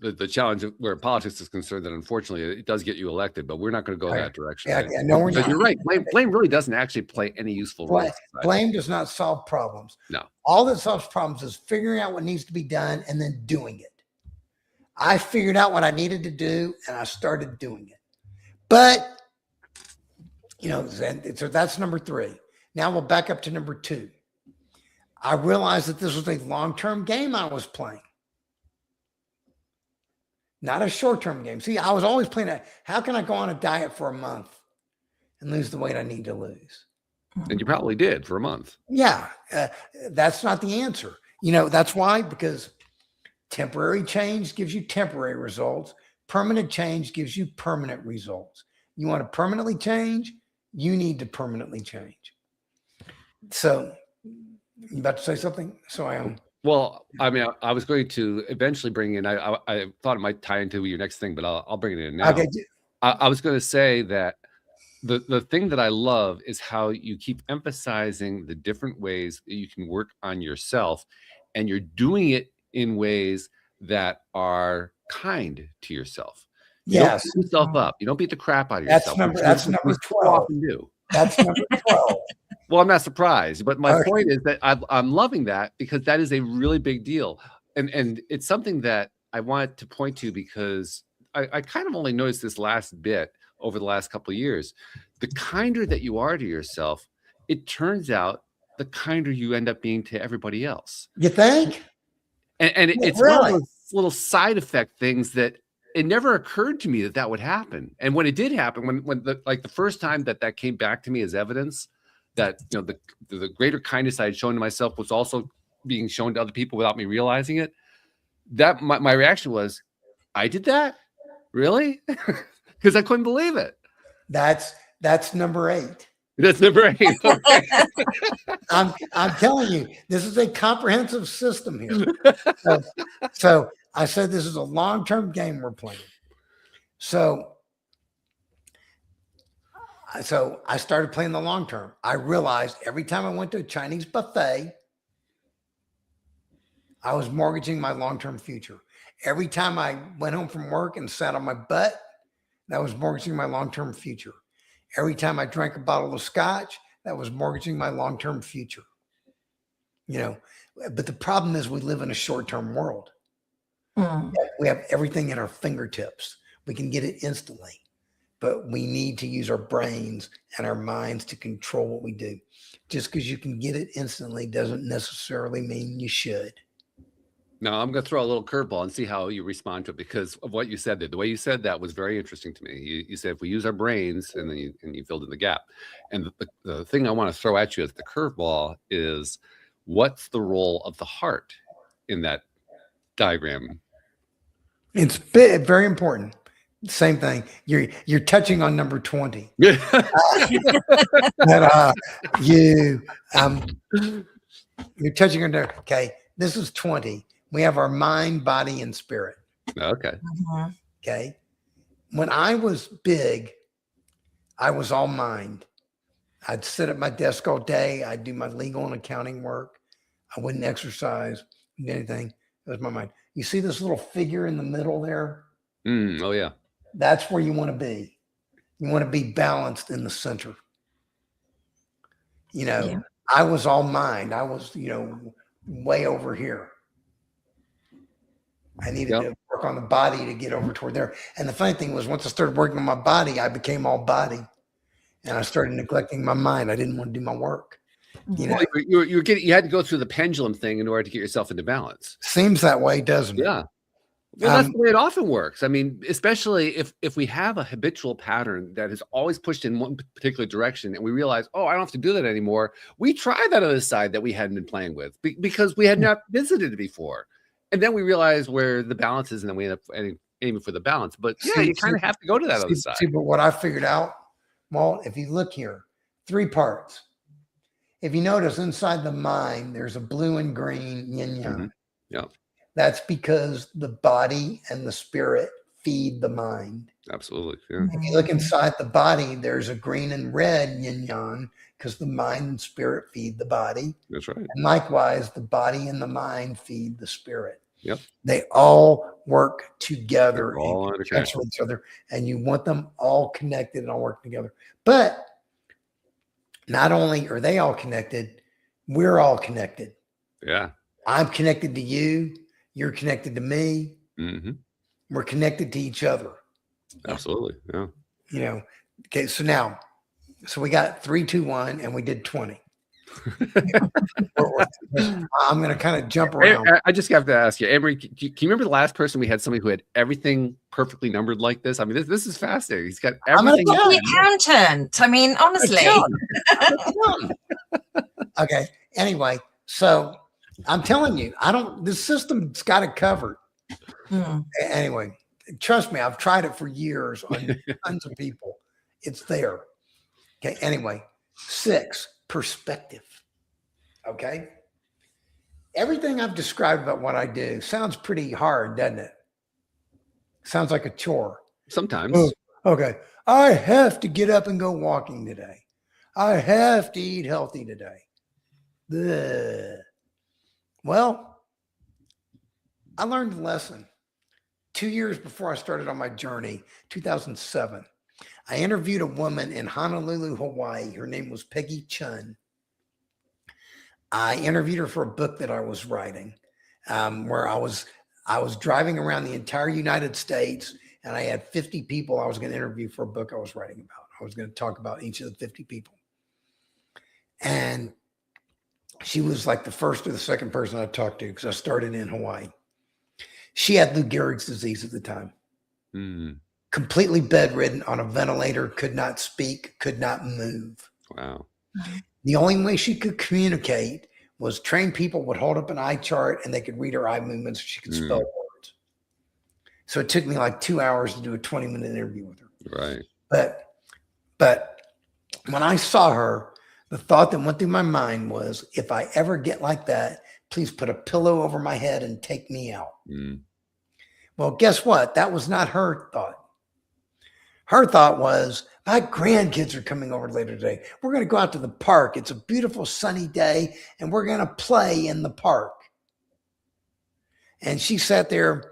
The challenge where politics is concerned, that unfortunately it does get you elected, but we're not going to go that direction. Yeah, no, we're not. You're right. Blame really doesn't actually play any useful role. Blame does not solve problems. No. All that solves problems is figuring out what needs to be done and then doing it. I figured out what I needed to do and I started doing it. But, so that's number 3. Now we'll back up to number 2. I realized that this was a long-term game I was playing. Not a short-term game. See, I was always playing how can I go on a diet for a month and lose the weight I need to lose? And you probably did for a month. Yeah. That's not the answer. That's why, because temporary change gives you temporary results. Permanent change gives you permanent results. You want to permanently change, you need to permanently change. So, you about to say something? So I am. Well, I mean, I was going to eventually bring in, I thought it might tie into your next thing, but I'll bring it in now. Okay. I was going to say that the thing that I love is how you keep emphasizing the different ways that you can work on yourself, and you're doing it in ways that are kind to yourself. You Yes. don't beat yourself up. You don't beat the crap out of yourself. That's number 12. That's number 12. Well, I'm not surprised, but my point is that I'm loving that, because that is a really big deal. And it's something that I wanted to point to, because I kind of only noticed this last bit over the last couple of years. The kinder that you are to yourself, it turns out the kinder you end up being to everybody else. You think? And it's really? one of those little side effect things that it never occurred to me that would happen. And when it did happen, when the first time that came back to me as evidence that the greater kindness I had shown to myself was also being shown to other people without me realizing it, that my reaction was, I did that? Really? Because I couldn't believe it. That's number 8. That's number 8. Okay. I'm telling you, this is a comprehensive system here. So I said this is a long-term game we're playing. So I started playing the long term. I realized every time I went to a Chinese buffet, I was mortgaging my long-term future. Every time I went home from work and sat on my butt, that was mortgaging my long-term future. Every time I drank a bottle of scotch, that was mortgaging my long-term future. But the problem is we live in a short-term world. We have everything at our fingertips. We can get it instantly. But we need to use our brains and our minds to control what we do. Just because you can get it instantly doesn't necessarily mean you should. Now, I'm going to throw a little curveball and see how you respond to it, because of what you said there. The way you said that was very interesting to me. You said if we use our brains, and then you filled in the gap. And the thing I want to throw at you as the curveball is, what's the role of the heart in that diagram? It's very important. Same thing. You're touching on number 20. You're touching on there. Okay, this is 20. We have our mind, body, and spirit. Okay. Okay. When I was big, I was all mind. I'd sit at my desk all day. I'd do my legal and accounting work. I wouldn't exercise, anything. That was my mind. You see this little figure in the middle there? Oh, yeah. That's where you want to be. You want to be balanced in the center. You know, yeah. I was all mind. I was, you know, way over here. I needed to work on the body to get over toward there. And the funny thing was, once I started working on my body, I became all body. And I started neglecting my mind. I didn't want to do my work. You know, you had to go through the pendulum thing in order to get yourself into balance. Seems that way, doesn't it? Yeah. Well, that's the way it often works. I mean, especially if we have a habitual pattern that is always pushed in one particular direction, and we realize, oh, I don't have to do that anymore. We try that other side that we hadn't been playing with because we had not visited it before, and then we realize where the balance is, and then we end up aiming for the balance. But yeah, you kind of have to go to that other side. See, but what I figured out, Walt, if you look here, 3 parts. If you notice inside the mind, there's a blue and green yin yang. Mm-hmm. Yeah. That's because the body and the spirit feed the mind. Absolutely. Yeah. If you look inside the body, there's a green and red yin yang because the mind and spirit feed the body. That's right. And likewise, the body and the mind feed the spirit. Yep. They all work together and connect with each other, and you want them all connected and all working together. But not only are they all connected, we're all connected. Yeah. I'm connected to you. You're connected to me. Mm-hmm. We're connected to each other. Absolutely. Yeah. You know, okay. So we got 3, 2, 1, and we did 20. I'm going to kind of jump around. I just have to ask you, Emery, can you remember the last person we had somebody who had everything perfectly numbered like this? I mean, this is fascinating. He's got everything. I'm an accountant. I mean, honestly. Okay. Anyway, so I'm telling you, the system's got it covered. Anyway, trust me, I've tried it for years on tons of people. It's there. Okay. Anyway, 6, perspective. Okay. Everything I've described about what I do sounds pretty hard, doesn't it? Sounds like a chore. Sometimes. Okay. I have to get up and go walking today. I have to eat healthy today. Ugh. Well, I learned a lesson 2 years before I started on my journey, 2007. I interviewed a woman in Honolulu, Hawaii. Her name was Peggy Chun. I interviewed her for a book that I was writing, where I was driving around the entire United States, and I had 50 people I was going to interview for a book I was writing about. I was going to talk about each of the 50 people. And she was like the first or the second person I talked to because I started in Hawaii. She had Lou Gehrig's disease at the time. Completely bedridden, on a ventilator, could not speak, could not move. Wow. The only way she could communicate was trained people would hold up an eye chart and they could read her eye movements. She could spell words. So it took me like 2 hours to do a 20-minute interview with her. Right. But when I saw her, the thought that went through my mind was, if I ever get like that, please put a pillow over my head and take me out. Well, guess what? That was not her thought. Her thought was, my grandkids are coming over later today. We're going to go out to the park. It's a beautiful sunny day, and we're going to play in the park. And she sat there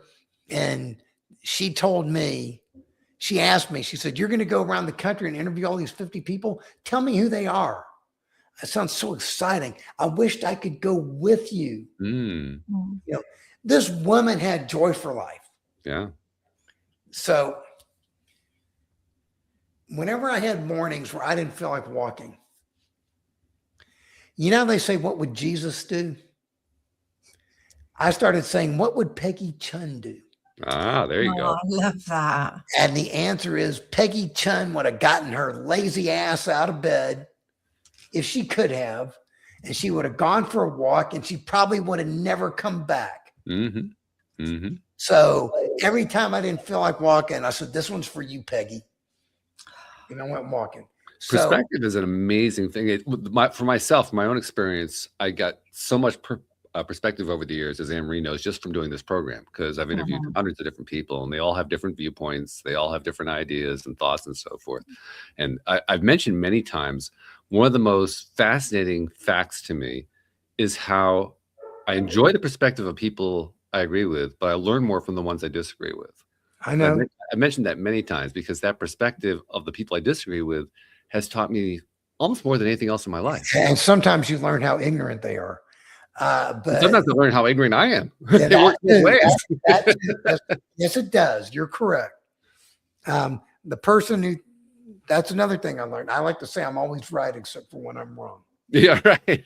and she told me, she asked me, she said, you're going to go around the country and interview all these 50 people? Tell me who they are. That sounds so exciting. I wished I could go with you. You know, this woman had joy for life. Yeah. So whenever I had mornings where I didn't feel like walking, you know, they say, what would Jesus do? I started saying, what would Peggy Chun do? Ah, there you go. I love that. And the answer is Peggy Chun would have gotten her lazy ass out of bed if she could have, and she would have gone for a walk, and she probably would have never come back. So every time I didn't feel like walking, I said, this one's for you, Peggy. And I went walking. Perspective is an amazing thing. For myself, my own experience, I got so much perspective over the years, as Anne-Marie knows, just from doing this program, because I've interviewed hundreds of different people, and they all have different viewpoints. They all have different ideas and thoughts and so forth. And I've mentioned many times, one of the most fascinating facts to me is how I enjoy the perspective of people I agree with, but I learn more from the ones I disagree with. I know. I mentioned that many times because that perspective of the people I disagree with has taught me almost more than anything else in my life. And sometimes you learn how ignorant they are. But sometimes I learn how ignorant I am. Yeah, It works both ways. Yes, it does. You're correct. The person who, that's another thing I learned. I like to say I'm always right except for when I'm wrong. Yeah, right.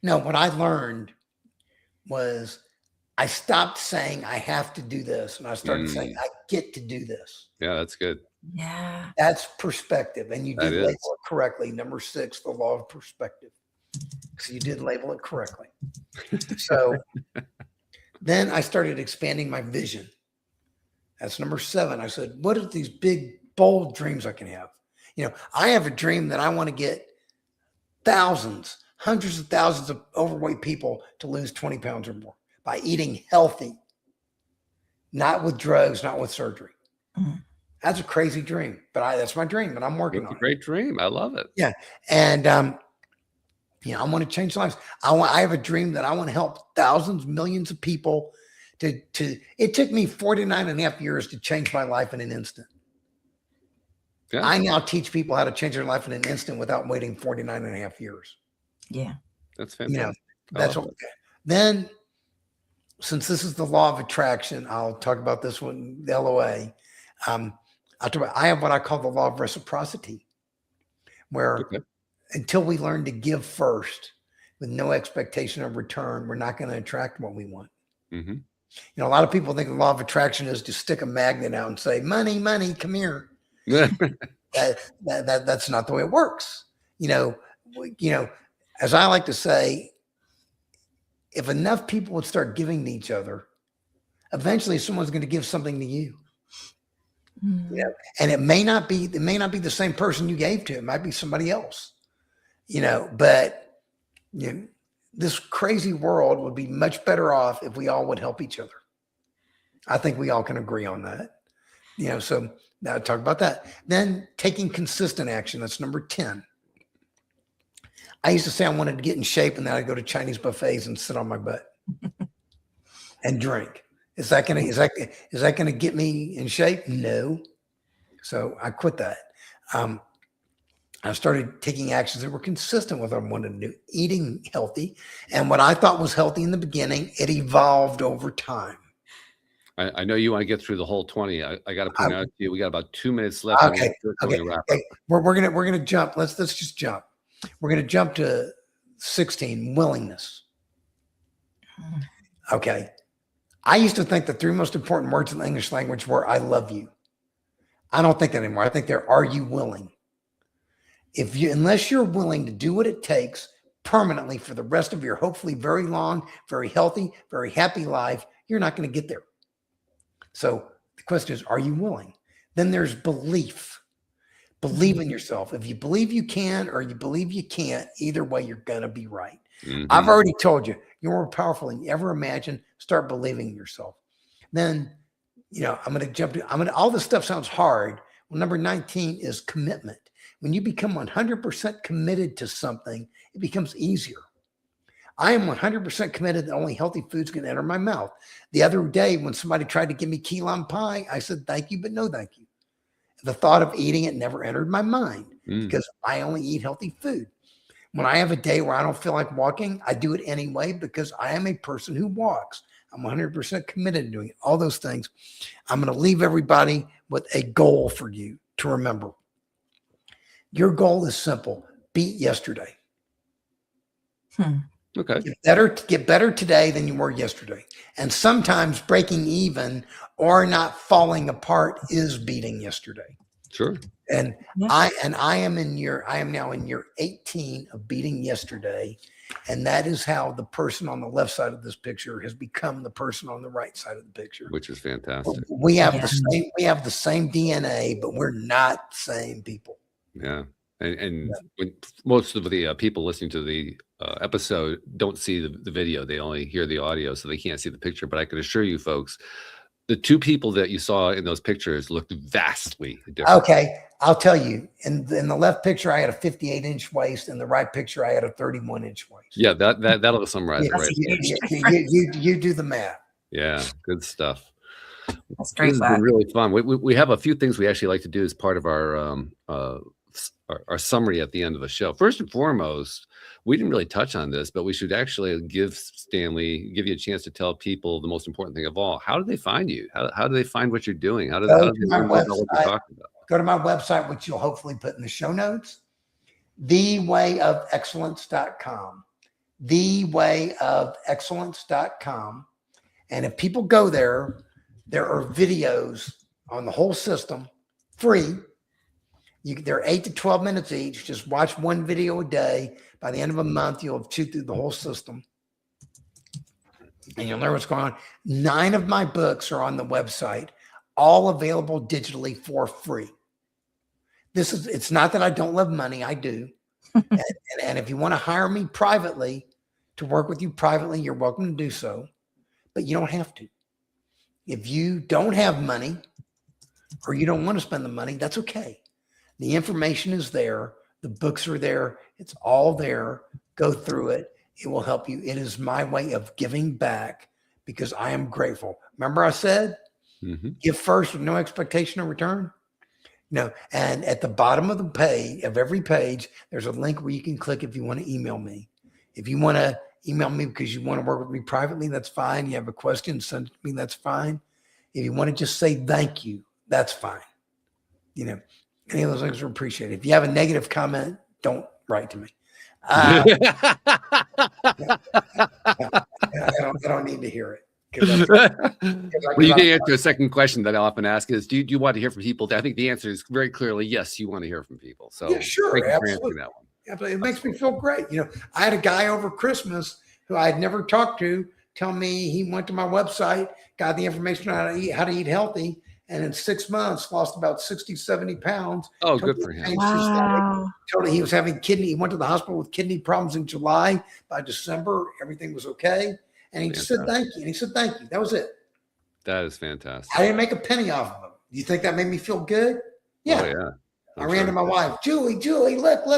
No, what I learned was I stopped saying I have to do this, and I started saying I get to do this. Yeah, that's good. Yeah. That's perspective, and you did label That is. it correctly. Number 6, the law of perspective. So you did label it correctly. So then I started expanding my vision. That's number 7. I said, what are these big, bold dreams I can have? You know, I have a dream that I want to get thousands, hundreds of thousands of overweight people to lose 20 pounds or more by eating healthy, not with drugs, not with surgery. That's a crazy dream, but that's my dream, and I'm working on it. Great dream. I love it. Yeah. And, you know, I want to change lives. I have a dream that I want to help thousands, millions of people it took me 49 and a half years to change my life in an instant. Yeah. I now teach people how to change their life in an instant without waiting 49 and a half years. Yeah. That's fantastic. You know, that's what, then since this is the law of attraction, I'll talk about this one, the LOA. I have what I call the law of reciprocity, where until we learn to give first with no expectation of return, we're not going to attract what we want. Mm-hmm. You know, a lot of people think the law of attraction is to stick a magnet out and say, money, money, come here. That's not the way it works. You know, as I like to say, if enough people would start giving to each other, eventually someone's going to give something to you. Mm-hmm. You know, and it may not be the same person you gave to. It might be somebody else. You know, but you know, this crazy world would be much better off if we all would help each other. I think we all can agree on that. You know, so now talk about that. Then taking consistent action. That's number 10. I used to say I wanted to get in shape, and then I'd go to Chinese buffets and sit on my butt and drink. Is that gonna get me in shape? No. So I quit that. I started taking actions that were consistent with what I wanted to do, eating healthy. And what I thought was healthy in the beginning, it evolved over time. I know you want to get through the whole 20. I got to point out to you, we got about 2 minutes left. Okay. We're gonna jump. Let's just jump. We're gonna jump to 16, willingness. Okay. I used to think the 3 most important words in the English language were "I love you." I don't think that anymore. I think they're "Are you willing?" Unless you're willing to do what it takes permanently for the rest of your hopefully very long, very healthy, very happy life, you're not going to get there. So the question is, are you willing? Then there's belief. Believe in yourself. If you believe you can or you believe you can't, either way, you're going to be right. Mm-hmm. I've already told you, you're more powerful than you ever imagine. Start believing in yourself. Then, you know, all this stuff sounds hard. Well, number 19 is commitment. When you become 100% committed to something, it becomes easier. I am 100% committed that only healthy foods can enter my mouth. The other day, when somebody tried to give me key lime pie, I said, thank you, but no thank you. The thought of eating it never entered my mind because I only eat healthy food. When I have a day where I don't feel like walking, I do it anyway because I am a person who walks. I'm 100% committed to doing it. All those things. I'm going to leave everybody with a goal for you to remember. Your goal is simple. Beat yesterday. Okay. Get better today than you were yesterday. And sometimes breaking even or not falling apart is beating yesterday. Sure. And I am now in year 18 of beating yesterday. And that is how the person on the left side of this picture has become the person on the right side of the picture. Which is fantastic. We have the same DNA, but we're not the same people. Yeah. And when most of the people listening to the episode don't see the video, they only hear the audio, so they can't see the picture. But I can assure you folks, The two people that you saw in those pictures looked vastly different. Okay, I'll tell you. In the left picture, I had a 58-inch waist. In the right picture, I had a 31-inch waist. Yeah, that'll summarize it right. You do the math. Yeah, good stuff. That's great. This has been really fun. We have a few things we actually like to do as part of our summary at the end of the show. First and foremost, we didn't really touch on this, but we should actually give you a chance to tell people the most important thing of all. How do they find you? How do they find what you're doing? How do they learn what you're talking about? Go to my website, which you'll hopefully put in the show notes, thewayofexcellence.com. Thewayofexcellence.com. And if people go there, there are videos on the whole system, free. They're 8 to 12 minutes each. Just watch one video a day. By the end of a month, you'll have chewed through the whole system. And you'll learn what's going on. 9 of my books are on the website, all available digitally for free. It's not that I don't love money. I do. and if you want to hire me privately, to work with you privately, you're welcome to do so. But you don't have to. If you don't have money or you don't want to spend the money, that's okay. The information is there. The books are there. It's all there. Go through it. It will help you. It is my way of giving back because I am grateful. Remember I said, give first with no expectation of return? No. And at the bottom of the page, of every page, there's a link where you can click if you want to email me. If you want to email me because you want to work with me privately, that's fine. You have a question, send it to me, that's fine. If you want to just say thank you, that's fine. Any of those things are appreciated. If you have a negative comment, don't write to me. I don't need to hear it. Well, you can answer a second question that I often ask is, do you want to hear from people? I think the answer is very clearly yes, you want to hear from people. So yeah, sure, thank you for answering that one. Yeah, but it makes me feel great. I had a guy over Christmas who I had never talked to tell me he went to my website, got the information on how to eat healthy, and in 6 months lost about 60, 70 pounds. Oh, good for him. Wow. Told him he was having he went to the hospital with kidney problems in July. By December, everything was okay. And he just said thank you. And he said thank you. That was it. That is fantastic. I didn't make a penny off of him. Do you think that made me feel good? Yeah. Oh, yeah. I ran to my wife, Julie, look. I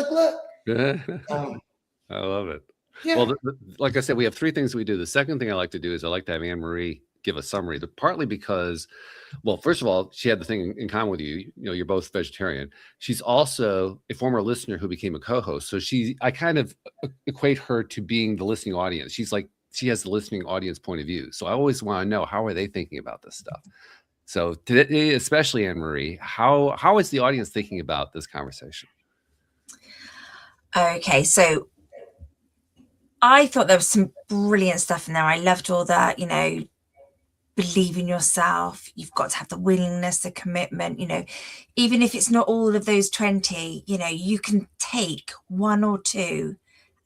love it. Yeah. Well, like I said, we have 3 things we do. The second thing I like to do is I like to have Anne-Marie give a summary, partly because, well, first of all, she had the thing in common with you. You're both vegetarian. She's also a former listener who became a co-host. So I kind of equate her to being the listening audience. She has the listening audience point of view. So I always want to know, how are they thinking about this stuff? So today, especially Anne-Marie, how is the audience thinking about this conversation? Okay, so I thought there was some brilliant stuff in there. I loved all that, believe in yourself. You've got to have the willingness, the commitment, even if it's not all of those 20, you can take 1 or 2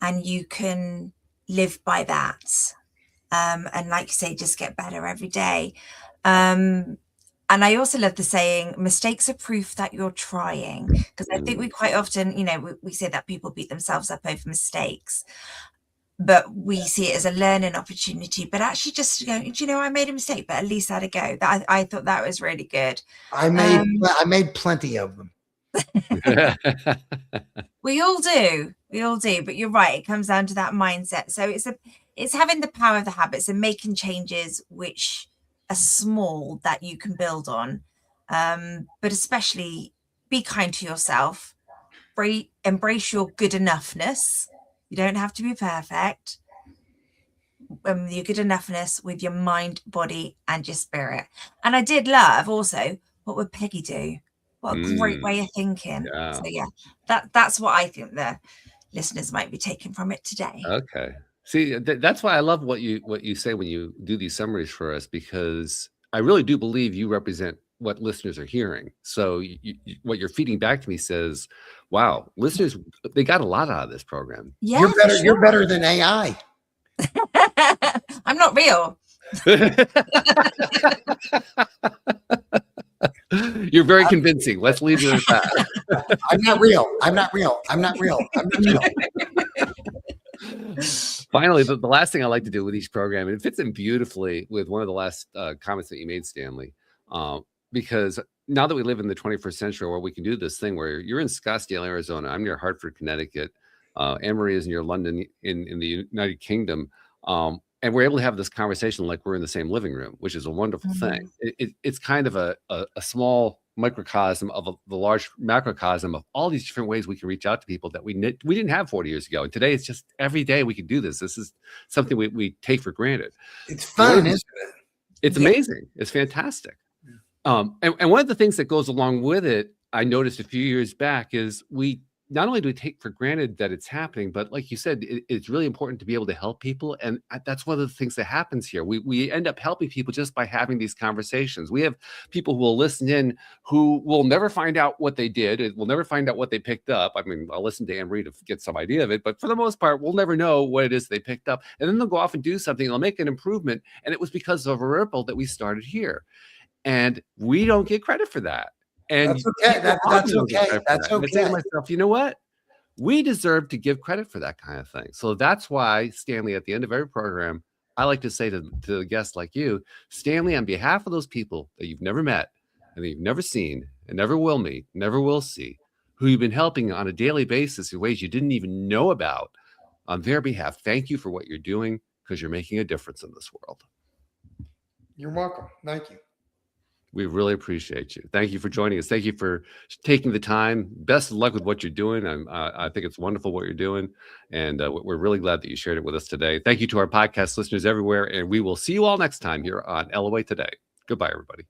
and you can live by that. And like you say, just get better every day. And I also love the saying, mistakes are proof that you're trying, because I think we quite often, we say that people beat themselves up over mistakes, but we see it as a learning opportunity. But actually just going, I made a mistake, but at least I had a go. I thought that was really good. I made plenty of them. We all do, but you're right. It comes down to that mindset. So it's having the power of the habits and making changes which are small that you can build on. But especially be kind to yourself. Embrace your good enoughness. You don't have to be perfect. Your good enoughness with your mind, body, and your spirit. And I did love also, what would Peggy do? What a great way of thinking. Yeah. So yeah, that's what I think the listeners might be taking from it today. Okay. See, that's why I love what you say when you do these summaries for us, because I really do believe you represent what listeners are hearing. So what you're feeding back to me says, wow, listeners, they got a lot out of this program. Yeah, you're better. Sure. You're better than AI. I'm not real. You're very convincing. Let's leave it at that. I'm not real. Finally, the last thing I like to do with each program, and it fits in beautifully with one of the last comments that you made, Stanley, because now that we live in the 21st century where we can do this thing where you're in Scottsdale, Arizona, I'm near Hartford, Connecticut, Anne-Marie is near London in the United Kingdom, and we're able to have this conversation like we're in the same living room, which is a wonderful thing. It's kind of a small microcosm of the large macrocosm of all these different ways we can reach out to people that we didn't have 40 years ago. And today it's just every day we can do this. This is something we take for granted. It's fun, isn't it? It's amazing. It's fantastic. And one of the things that goes along with it, I noticed a few years back, is we not only do we take for granted that it's happening, but like you said, it's really important to be able to help people. And that's one of the things that happens here. We end up helping people just by having these conversations. We have people who will listen in who will never find out what they did. We'll never find out what they picked up. I mean, I'll listen to Anne-Marie to get some idea of it, but for the most part, we'll never know what it is they picked up. And then they'll go off and do something. They'll make an improvement. And it was because of a ripple that we started here. And we don't get credit for that. And that's okay. That's okay. That's okay. I say to myself, you know what? We deserve to give credit for that kind of thing. So that's why, Stanley, at the end of every program, I like to say to guests like you, Stanley, on behalf of those people that you've never met and that you've never seen and never will meet, never will see, who you've been helping on a daily basis in ways you didn't even know about, on their behalf, thank you for what you're doing, because you're making a difference in this world. You're welcome. Thank you. We really appreciate you. Thank you for joining us. Thank you for taking the time. Best of luck with what you're doing. I think it's wonderful what you're doing. And we're really glad that you shared it with us today. Thank you to our podcast listeners everywhere. And we will see you all next time here on LOA Today. Goodbye, everybody.